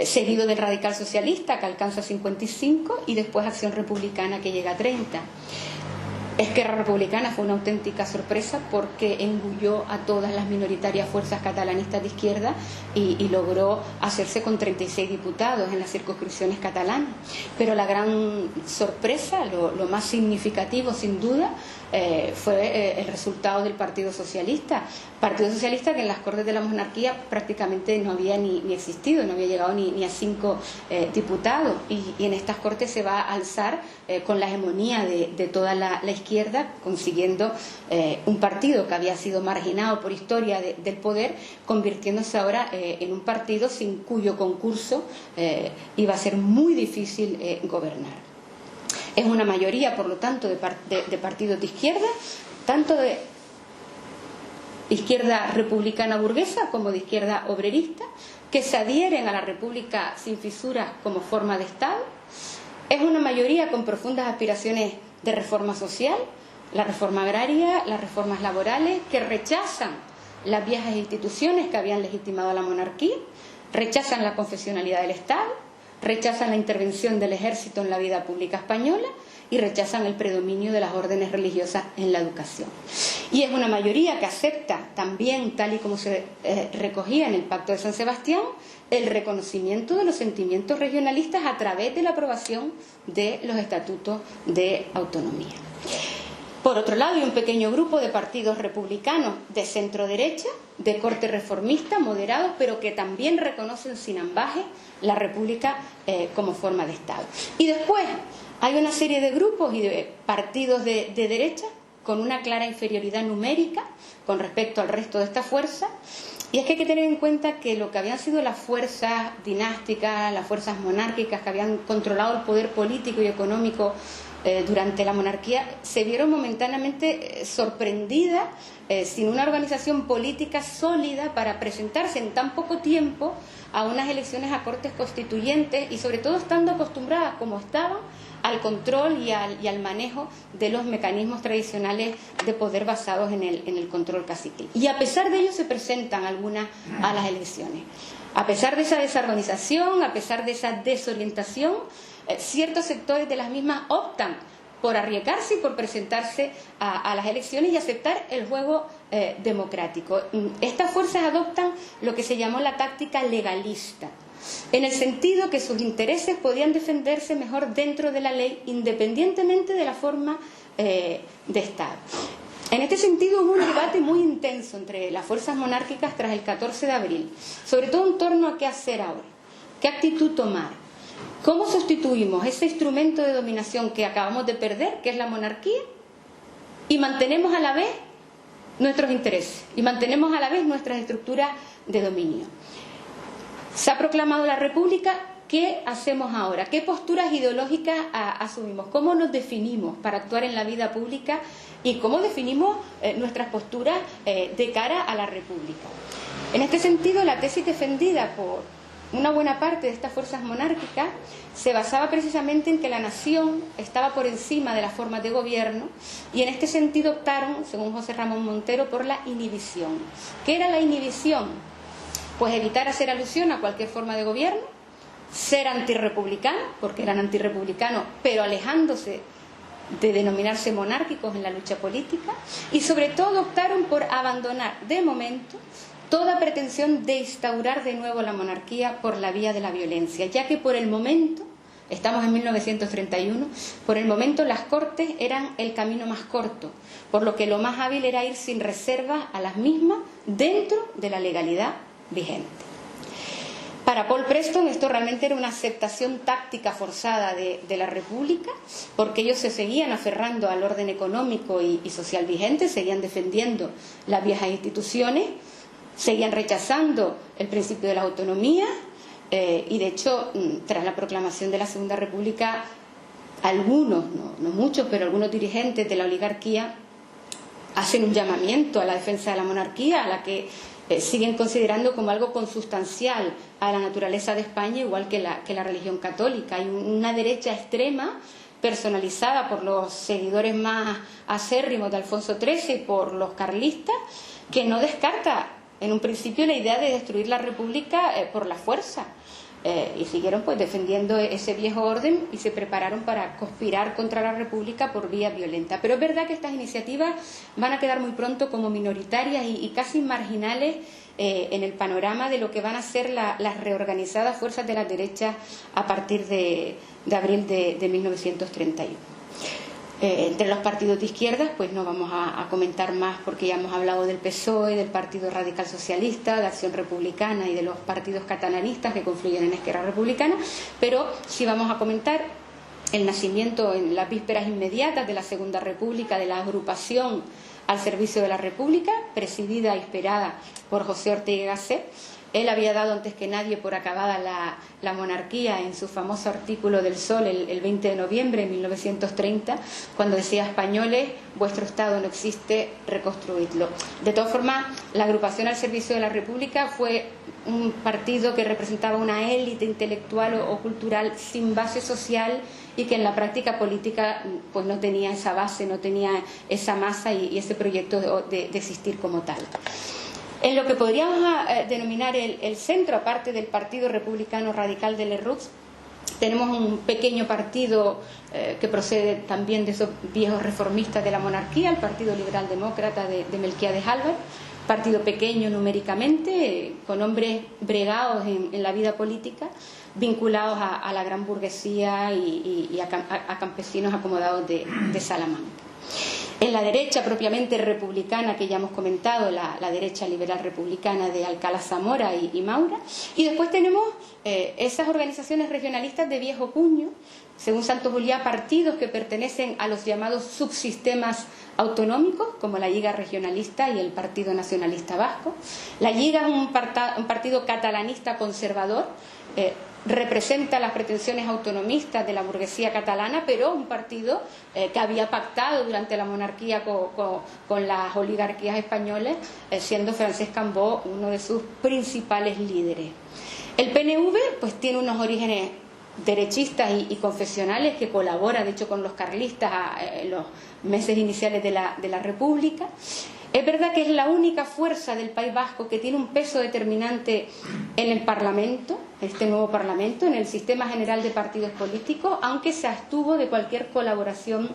seguido del Radical Socialista, que alcanza 55, y después Acción Republicana, que llega a 30. Esquerra Republicana fue una auténtica sorpresa porque engulló a todas las minoritarias fuerzas catalanistas de izquierda y logró hacerse con 36 diputados en las circunscripciones catalanas. Pero la gran sorpresa, lo más significativo sin duda, fue el resultado del Partido Socialista. Partido Socialista que en las Cortes de la Monarquía prácticamente no había ni existido, no había llegado ni a 5 diputados, y en estas Cortes se va a alzar con la hegemonía de toda la izquierda, consiguiendo un partido que había sido marginado por historia del poder, convirtiéndose ahora en un partido sin cuyo concurso iba a ser muy difícil gobernar. Es una mayoría, por lo tanto, de partidos de izquierda, tanto de izquierda republicana burguesa como de izquierda obrerista, que se adhieren a la República sin fisuras como forma de Estado. Es una mayoría con profundas aspiraciones de reforma social, la reforma agraria, las reformas laborales, que rechazan las viejas instituciones que habían legitimado a la monarquía, rechazan la confesionalidad del Estado, rechazan la intervención del ejército en la vida pública española y rechazan el predominio de las órdenes religiosas en la educación. Y es una mayoría que acepta también, tal y como se recogía en el Pacto de San Sebastián, el reconocimiento de los sentimientos regionalistas a través de la aprobación de los estatutos de autonomía. Por otro lado, hay un pequeño grupo de partidos republicanos de centro-derecha, de corte reformista, moderados, pero que también reconocen sin ambaje la República como forma de Estado. Y después hay una serie de grupos y de partidos de derecha con una clara inferioridad numérica con respecto al resto de esta fuerza. Y es que hay que tener en cuenta que lo que habían sido las fuerzas dinásticas, las fuerzas monárquicas que habían controlado el poder político y económico durante la monarquía, se vieron momentáneamente sorprendidas, sin una organización política sólida para presentarse en tan poco tiempo a unas elecciones a Cortes Constituyentes, y sobre todo estando acostumbradas, como estaban, al control y al manejo de los mecanismos tradicionales de poder basados en el control caciquil. Y a pesar de ello se presentan algunas a las elecciones. A pesar de esa desorganización, a pesar de esa desorientación, ciertos sectores de las mismas optan por arriesgarse y por presentarse a las elecciones y aceptar el juego democrático. Estas fuerzas adoptan lo que se llamó la táctica legalista, en el sentido que sus intereses podían defenderse mejor dentro de la ley, independientemente de la forma de Estado. En este sentido hubo un debate muy intenso entre las fuerzas monárquicas tras el 14 de abril, sobre todo en torno a qué hacer ahora, qué actitud tomar, cómo sustituimos ese instrumento de dominación que acabamos de perder, que es la monarquía, y mantenemos a la vez nuestros intereses, y mantenemos a la vez nuestras estructuras de dominio. Se ha proclamado la República. ¿Qué hacemos ahora? ¿Qué posturas ideológicas asumimos? ¿Cómo nos definimos para actuar en la vida pública? ¿Y cómo definimos nuestras posturas de cara a la República? En este sentido, la tesis defendida por una buena parte de estas fuerzas monárquicas se basaba precisamente en que la nación estaba por encima de las formas de gobierno, y en este sentido optaron, según José Ramón Montero, por la inhibición. ¿Qué era la inhibición? Pues evitar hacer alusión a cualquier forma de gobierno, ser antirrepublicano, porque eran antirrepublicanos, pero alejándose de denominarse monárquicos en la lucha política, y sobre todo optaron por abandonar de momento toda pretensión de instaurar de nuevo la monarquía por la vía de la violencia, ya que por el momento, estamos en 1931, por el momento las Cortes eran el camino más corto, por lo que lo más hábil era ir sin reservas a las mismas dentro de la legalidad vigente. Para Paul Preston esto realmente era una aceptación táctica forzada de la República, porque ellos se seguían aferrando al orden económico y social vigente, seguían defendiendo las viejas instituciones, seguían rechazando el principio de la autonomía, y de hecho, tras la proclamación de la Segunda República, algunos, no muchos, pero algunos dirigentes de la oligarquía hacen un llamamiento a la defensa de la monarquía, a la que siguen considerando como algo consustancial a la naturaleza de España, igual que la religión católica. Hay una derecha extrema personalizada por los seguidores más acérrimos de Alfonso XIII y por los carlistas, que no descarta en un principio la idea de destruir la República por la fuerza. y siguieron pues defendiendo ese viejo orden y se prepararon para conspirar contra la República por vía violenta. Pero es verdad que estas iniciativas van a quedar muy pronto como minoritarias y casi marginales en el panorama de lo que van a ser las reorganizadas fuerzas de la derecha a partir de abril de 1931. Entre los partidos de izquierdas, pues no vamos a comentar más porque ya hemos hablado del PSOE, del Partido Radical Socialista, de Acción Republicana y de los partidos catalanistas que confluyen en Esquerra Republicana, pero sí vamos a comentar el nacimiento en las vísperas inmediatas de la Segunda República de la agrupación al servicio de la República, presidida e inspirada por José Ortega y Gasset. Él había dado antes que nadie por acabada la monarquía en su famoso artículo del Sol el 20 de noviembre de 1930, cuando decía: españoles, vuestro Estado no existe, reconstruidlo. De todas formas, la agrupación al servicio de la República fue un partido que representaba una élite intelectual o cultural sin base social y que en la práctica política pues no tenía esa base, no tenía esa masa y ese proyecto de existir como tal. En lo que podríamos denominar el centro, aparte del Partido Republicano Radical de Lerroux, tenemos un pequeño partido que procede también de esos viejos reformistas de la monarquía, el Partido Liberal Demócrata de Melquiades Álvarez, partido pequeño numéricamente, con hombres bregados en la vida política, vinculados a la gran burguesía y a campesinos acomodados de Salamanca. En la derecha propiamente republicana, que ya hemos comentado, la derecha liberal republicana de Alcalá Zamora y Maura, y después tenemos esas organizaciones regionalistas de viejo cuño, según Santos Juliá, partidos que pertenecen a los llamados subsistemas autonómicos, como la Lliga Regionalista y el Partido Nacionalista Vasco. La Lliga es un partido catalanista conservador, representa las pretensiones autonomistas de la burguesía catalana, pero un partido que había pactado durante la monarquía con las oligarquías españolas, siendo Francesc Cambó uno de sus principales líderes. El PNV pues tiene unos orígenes derechistas y confesionales, que colabora de hecho con los carlistas en los meses iniciales de la República. Es verdad que es la única fuerza del País Vasco que tiene un peso determinante en el Parlamento, este nuevo Parlamento, en el sistema general de partidos políticos, aunque se abstuvo de cualquier colaboración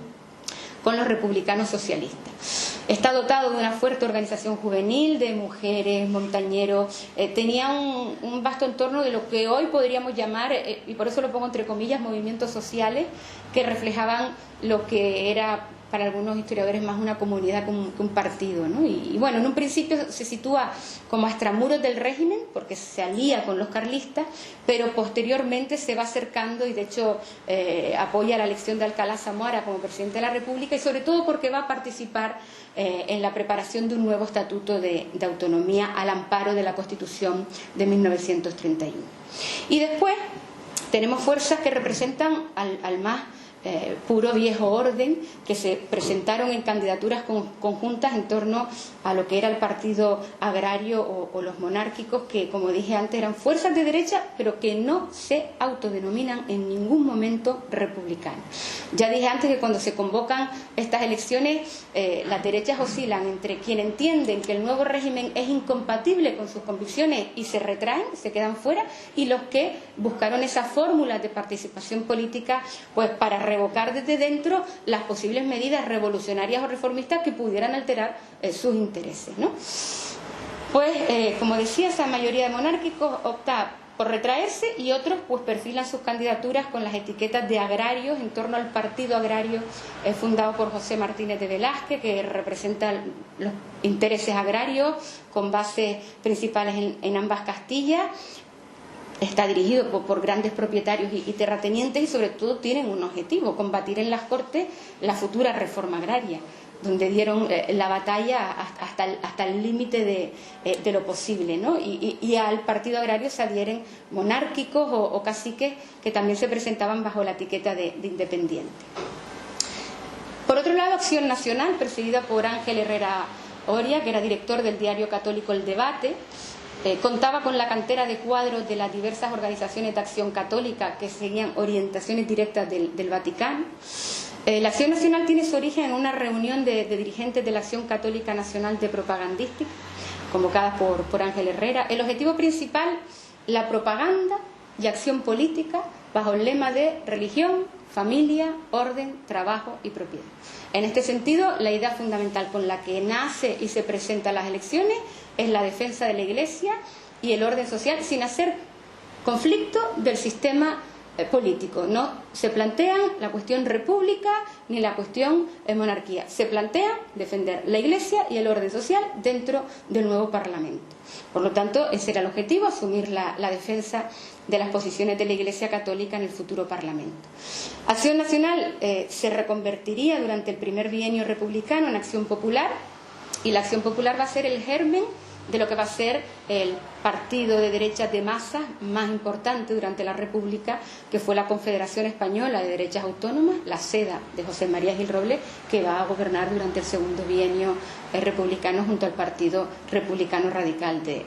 con los republicanos socialistas. Está dotado de una fuerte organización juvenil, de mujeres, montañeros, tenía un vasto entorno de lo que hoy podríamos llamar, y por eso lo pongo entre comillas, movimientos sociales que reflejaban lo que era para algunos historiadores más una comunidad que un partido, ¿no? Y bueno, en un principio se sitúa como a extramuros del régimen, porque se alía con los carlistas, pero posteriormente se va acercando y de hecho apoya la elección de Alcalá Zamora como presidente de la República, y sobre todo porque va a participar en la preparación de un nuevo estatuto de autonomía al amparo de la Constitución de 1931. Y después tenemos fuerzas que representan al más puro viejo orden, que se presentaron en candidaturas conjuntas en torno a lo que era el partido agrario o los monárquicos, que como dije antes eran fuerzas de derecha pero que no se autodenominan en ningún momento republicanas. Ya dije antes que cuando se convocan estas elecciones las derechas oscilan entre quienes entienden que el nuevo régimen es incompatible con sus convicciones y se retraen, se quedan fuera, y los que buscaron esas fórmulas de participación política pues para revocar desde dentro las posibles medidas revolucionarias o reformistas que pudieran alterar sus intereses, ¿no? Pues, como decía, esa mayoría de monárquicos opta por retraerse y otros pues perfilan sus candidaturas con las etiquetas de agrarios en torno al partido agrario fundado por José Martínez de Velázquez, que representa los intereses agrarios con bases principales en ambas Castillas. Está dirigido por grandes propietarios y terratenientes, y sobre todo tienen un objetivo: combatir en las Cortes la futura reforma agraria, donde dieron la batalla hasta el límite de lo posible, ¿no? Y al partido agrario se adhieren monárquicos o caciques que también se presentaban bajo la etiqueta de independiente. Por otro lado, Acción Nacional, presidida por Ángel Herrera Oria, que era director del diario católico El Debate, contaba con la cantera de cuadros de las diversas organizaciones de acción católica que seguían orientaciones directas del Vaticano. La Acción Nacional tiene su origen en una reunión de dirigentes de la Acción Católica Nacional de Propagandística, convocada por Ángel Herrera. El objetivo principal, la propaganda y acción política bajo el lema de religión, familia, orden, trabajo y propiedad. En este sentido, la idea fundamental con la que nace y se presenta las elecciones es la defensa de la Iglesia y el orden social sin hacer conflicto del sistema político. No se plantean la cuestión república ni la cuestión monarquía. Se plantea defender la Iglesia y el orden social dentro del nuevo Parlamento. Por lo tanto, ese era el objetivo, asumir la defensa de las posiciones de la Iglesia Católica en el futuro Parlamento. Acción Nacional se reconvertiría durante el primer bienio republicano en Acción Popular, y la Acción Popular va a ser el germen de lo que va a ser el partido de derechas de masas más importante durante la República, que fue la Confederación Española de Derechas Autónomas, la SEDA de José María Gil Robles, que va a gobernar durante el segundo bienio republicano junto al Partido Republicano Radical de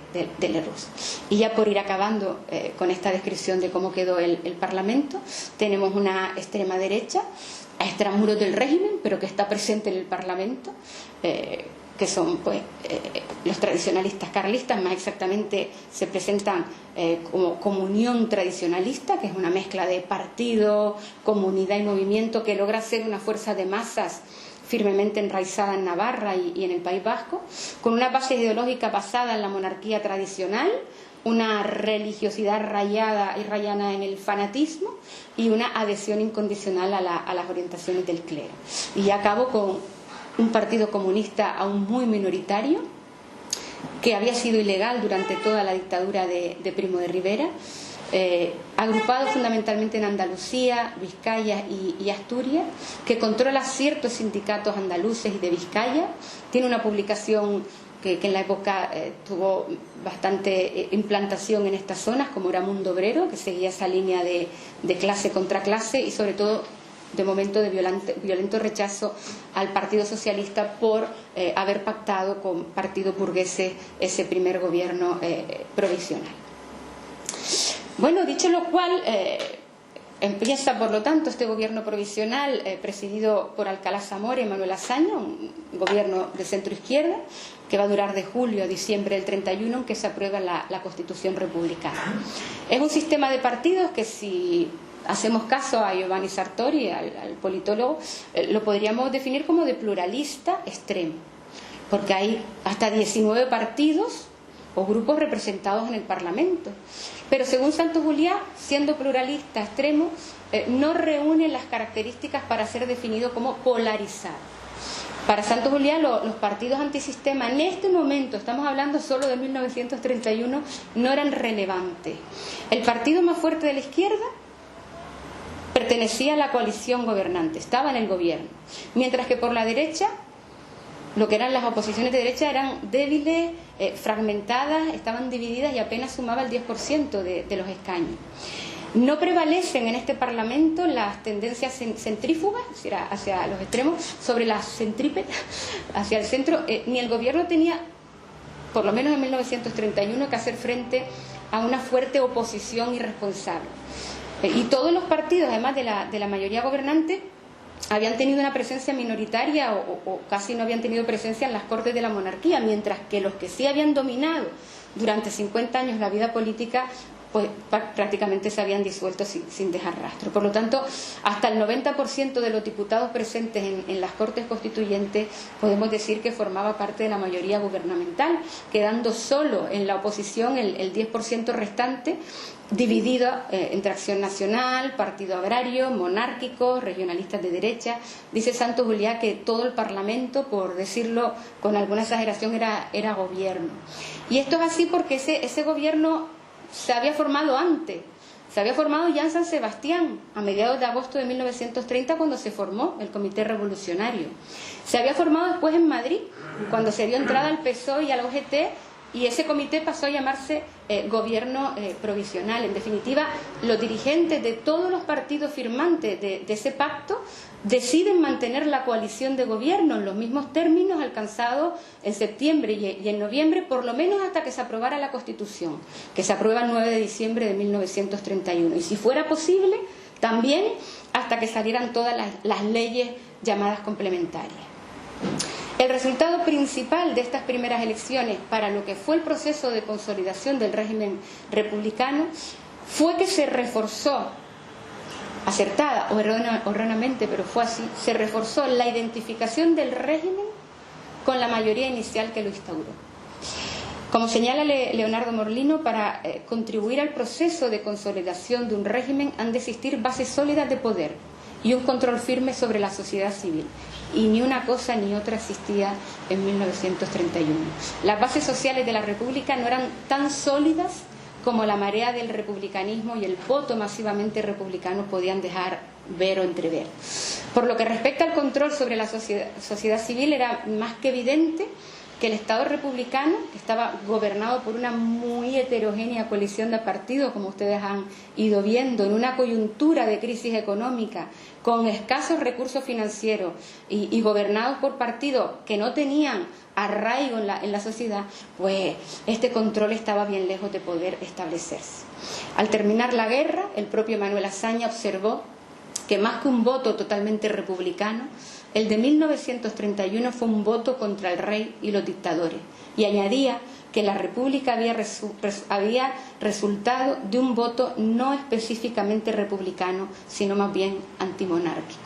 Lerroux. Y ya por ir acabando con esta descripción de cómo quedó el Parlamento, tenemos una extrema derecha a extramuros del régimen, pero que está presente en el Parlamento, que son los tradicionalistas carlistas, más exactamente se presentan como Comunión Tradicionalista, que es una mezcla de partido, comunidad y movimiento, que logra ser una fuerza de masas firmemente enraizada en Navarra y en el País Vasco, con una base ideológica basada en la monarquía tradicional, una religiosidad rayada y rayana en el fanatismo y una adhesión incondicional a las orientaciones del clero. Y ya acabo con un partido comunista aún muy minoritario, que había sido ilegal durante toda la dictadura de Primo de Rivera, agrupado fundamentalmente en Andalucía, Vizcaya y Asturias, que controla ciertos sindicatos andaluces y de Vizcaya. Tiene una publicación que en la época tuvo bastante implantación en estas zonas, como era Mundo Obrero, que seguía esa línea de clase contra clase y sobre todo de momento de violento rechazo al Partido Socialista por haber pactado con partidos burgueses ese primer gobierno provisional. Bueno, dicho lo cual, empieza por lo tanto este gobierno provisional presidido por Alcalá Zamora y Manuel Azaña, un gobierno de centro-izquierda que va a durar de julio a diciembre del 31, en que se aprueba la Constitución republicana. Es un sistema de partidos que, si hacemos caso a Giovanni Sartori, al politólogo, lo podríamos definir como de pluralista extremo, porque hay hasta 19 partidos o grupos representados en el Parlamento. Pero según Santos Juliá, siendo pluralista extremo, no reúne las características para ser definido como polarizado. Para Santos Juliá, los partidos antisistema en este momento, estamos hablando solo de 1931, no eran relevantes. El partido más fuerte de la izquierda pertenecía a la coalición gobernante, estaba en el gobierno, mientras que por la derecha, lo que eran las oposiciones de derecha eran débiles, fragmentadas, estaban divididas y apenas sumaba el 10% de los escaños. No prevalecen en este Parlamento las tendencias centrífugas, hacia los extremos, sobre las centrípetas, hacia el centro. Ni el gobierno tenía, por lo menos en 1931, que hacer frente a una fuerte oposición irresponsable. Y todos los partidos, además de la mayoría gobernante, habían tenido una presencia minoritaria o casi no habían tenido presencia en las Cortes de la Monarquía, mientras que los que sí habían dominado durante 50 años la vida política, pues prácticamente se habían disuelto sin dejar rastro. Por lo tanto, hasta el 90% de los diputados presentes en las Cortes Constituyentes podemos decir que formaba parte de la mayoría gubernamental, quedando solo en la oposición el 10% restante, dividido entre Acción Nacional, Partido Agrario, monárquicos, regionalistas de derecha. Dice Santos Juliá que todo el Parlamento, por decirlo con alguna exageración, era gobierno. Y esto es así porque ese gobierno se había formado antes. Se había formado ya en San Sebastián, a mediados de agosto de 1930, cuando se formó el Comité Revolucionario. Se había formado después en Madrid, cuando se dio entrada al PSOE y al OGT, y ese comité pasó a llamarse Gobierno Provisional. En definitiva, los dirigentes de todos los partidos firmantes de ese pacto deciden mantener la coalición de gobierno en los mismos términos alcanzados en septiembre y en noviembre, por lo menos hasta que se aprobara la Constitución, que se aprueba el 9 de diciembre de 1931. Y si fuera posible, también hasta que salieran todas las leyes llamadas complementarias. El resultado principal de estas primeras elecciones para lo que fue el proceso de consolidación del régimen republicano fue que se reforzó, acertada o erróneamente, pero fue así, se reforzó la identificación del régimen con la mayoría inicial que lo instauró. Como señala Leonardo Morlino, para contribuir al proceso de consolidación de un régimen han de existir bases sólidas de poder y un control firme sobre la sociedad civil. Y ni una cosa ni otra existía en 1931. Las bases sociales de la República no eran tan sólidas como la marea del republicanismo y el voto masivamente republicano podían dejar ver o entrever. Por lo que respecta al control sobre la sociedad civil, era más que evidente que el Estado republicano, que estaba gobernado por una muy heterogénea coalición de partidos, como ustedes han ido viendo, en una coyuntura de crisis económica, con escasos recursos financieros y gobernados por partidos que no tenían arraigo en la sociedad, pues este control estaba bien lejos de poder establecerse. Al terminar la guerra, el propio Manuel Azaña observó que más que un voto totalmente republicano, el de 1931 fue un voto contra el rey y los dictadores, y añadía que la República había resultado de un voto no específicamente republicano, sino más bien antimonárquico.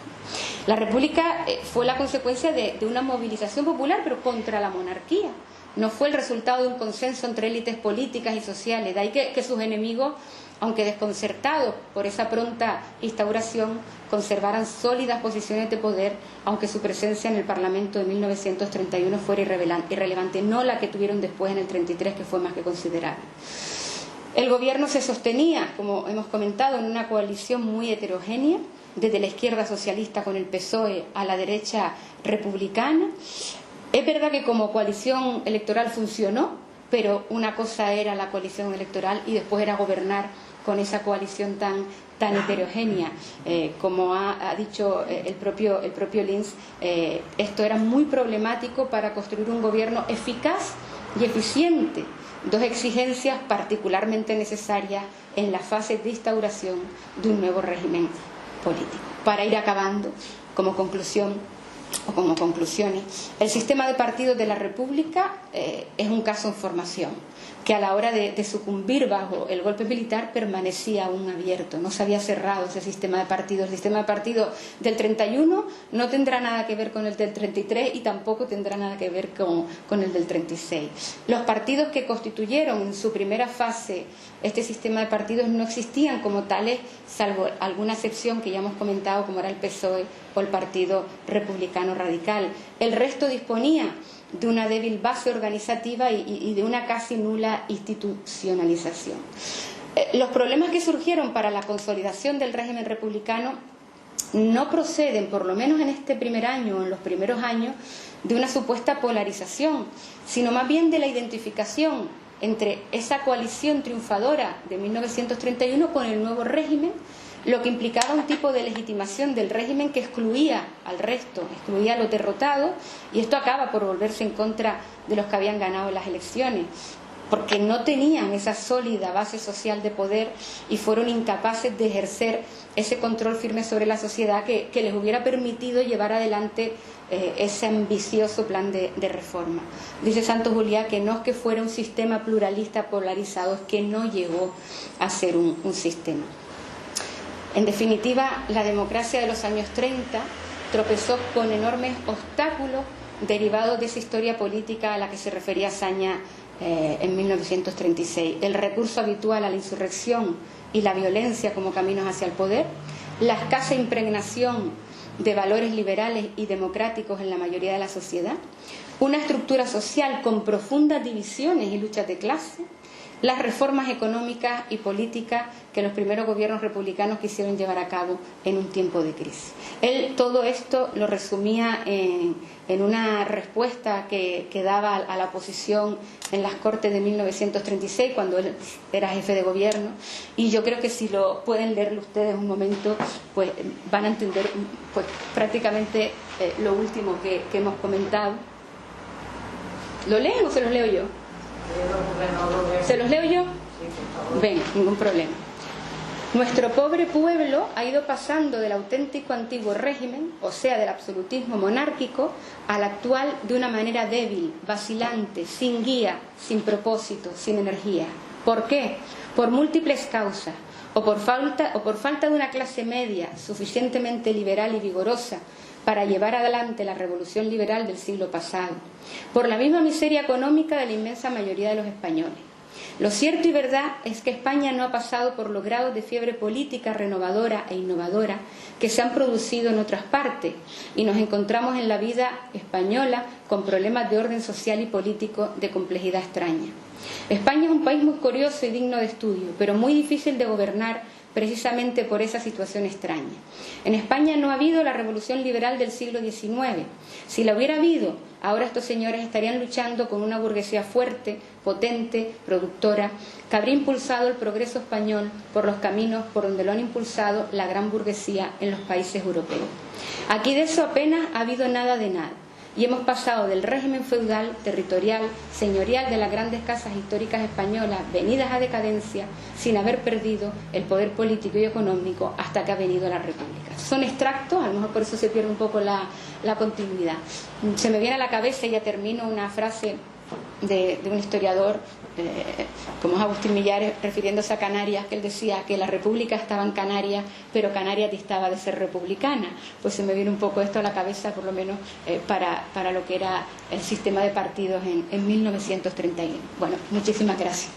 La República fue la consecuencia de una movilización popular, pero contra la monarquía. No fue el resultado de un consenso entre élites políticas y sociales. De ahí que sus enemigos, aunque desconcertados por esa pronta instauración, conservaran sólidas posiciones de poder, aunque su presencia en el Parlamento de 1931 fuera irrelevante, no la que tuvieron después en el 33, que fue más que considerable. El gobierno se sostenía, como hemos comentado, en una coalición muy heterogénea, desde la izquierda socialista con el PSOE a la derecha republicana. Es verdad que como coalición electoral funcionó, pero una cosa era la coalición electoral y después era gobernar con esa coalición tan heterogénea. Como ha dicho el propio Linz, esto era muy problemático para construir un gobierno eficaz y eficiente, dos exigencias particularmente necesarias en la fase de instauración de un nuevo régimen político. Para ir acabando, como conclusión o como conclusiones, el sistema de partidos de la República es un caso en formación, que a la hora de sucumbir bajo el golpe militar permanecía aún abierto, no se había cerrado ese sistema de partidos. El sistema de partidos del 31 no tendrá nada que ver con el del 33 y tampoco tendrá nada que ver con el del 36. Los partidos que constituyeron en su primera fase este sistema de partidos no existían como tales, salvo alguna excepción que ya hemos comentado, como era el PSOE o el Partido Republicano Radical. El resto disponía de una débil base organizativa y de una casi nula institucionalización. Los problemas que surgieron para la consolidación del régimen republicano no proceden, por lo menos en este primer año o en los primeros años, de una supuesta polarización, sino más bien de la identificación entre esa coalición triunfadora de 1931 con el nuevo régimen, lo que implicaba un tipo de legitimación del régimen que excluía al resto, excluía a los derrotados, y esto acaba por volverse en contra de los que habían ganado las elecciones, porque no tenían esa sólida base social de poder y fueron incapaces de ejercer ese control firme sobre la sociedad que les hubiera permitido llevar adelante ese ambicioso plan de reforma. Dice Santos Juliá que no es que fuera un sistema pluralista polarizado, es que no llegó a ser un sistema. En definitiva, la democracia de los años 30 tropezó con enormes obstáculos derivados de esa historia política a la que se refería Azaña en 1936. El recurso habitual a la insurrección y la violencia como caminos hacia el poder, la escasa impregnación de valores liberales y democráticos en la mayoría de la sociedad, una estructura social con profundas divisiones y luchas de clase, las reformas económicas y políticas que los primeros gobiernos republicanos quisieron llevar a cabo en un tiempo de crisis. Él todo esto lo resumía en una respuesta que daba a la oposición en las Cortes de 1936, cuando él era jefe de gobierno, y yo creo que si lo pueden leerlo ustedes un momento, pues van a entender pues prácticamente lo último que hemos comentado. ¿Lo leen o se los leo yo? ¿Se los leo yo? Ven, ningún problema. Nuestro pobre pueblo ha ido pasando del auténtico antiguo régimen, o sea, del absolutismo monárquico, al actual de una manera débil, vacilante, sin guía, sin propósito, sin energía. ¿Por qué? Por múltiples causas. o por falta de una clase media suficientemente liberal y vigorosa para llevar adelante la revolución liberal del siglo pasado, por la misma miseria económica de la inmensa mayoría de los españoles. Lo cierto y verdad es que España no ha pasado por los grados de fiebre política renovadora e innovadora que se han producido en otras partes, y nos encontramos en la vida española con problemas de orden social y político de complejidad extraña. España es un país muy curioso y digno de estudio, pero muy difícil de gobernar precisamente por esa situación extraña. En España no ha habido la revolución liberal del siglo XIX. Si la hubiera habido, ahora estos señores estarían luchando con una burguesía fuerte, potente, productora, que habría impulsado el progreso español por los caminos por donde lo han impulsado la gran burguesía en los países europeos. Aquí de eso apenas ha habido nada de nada. Y hemos pasado del régimen feudal, territorial, señorial de las grandes casas históricas españolas venidas a decadencia sin haber perdido el poder político y económico hasta que ha venido la República. Son extractos, a lo mejor por eso se pierde un poco la continuidad. Se me viene a la cabeza, y ya termino, una frase de un historiador como es Agustín Millares, refiriéndose a Canarias, que él decía que la república estaba en Canarias, pero Canarias distaba de ser republicana. Pues se me viene un poco esto a la cabeza, por lo menos para lo que era el sistema de partidos en 1931. Bueno, muchísimas gracias.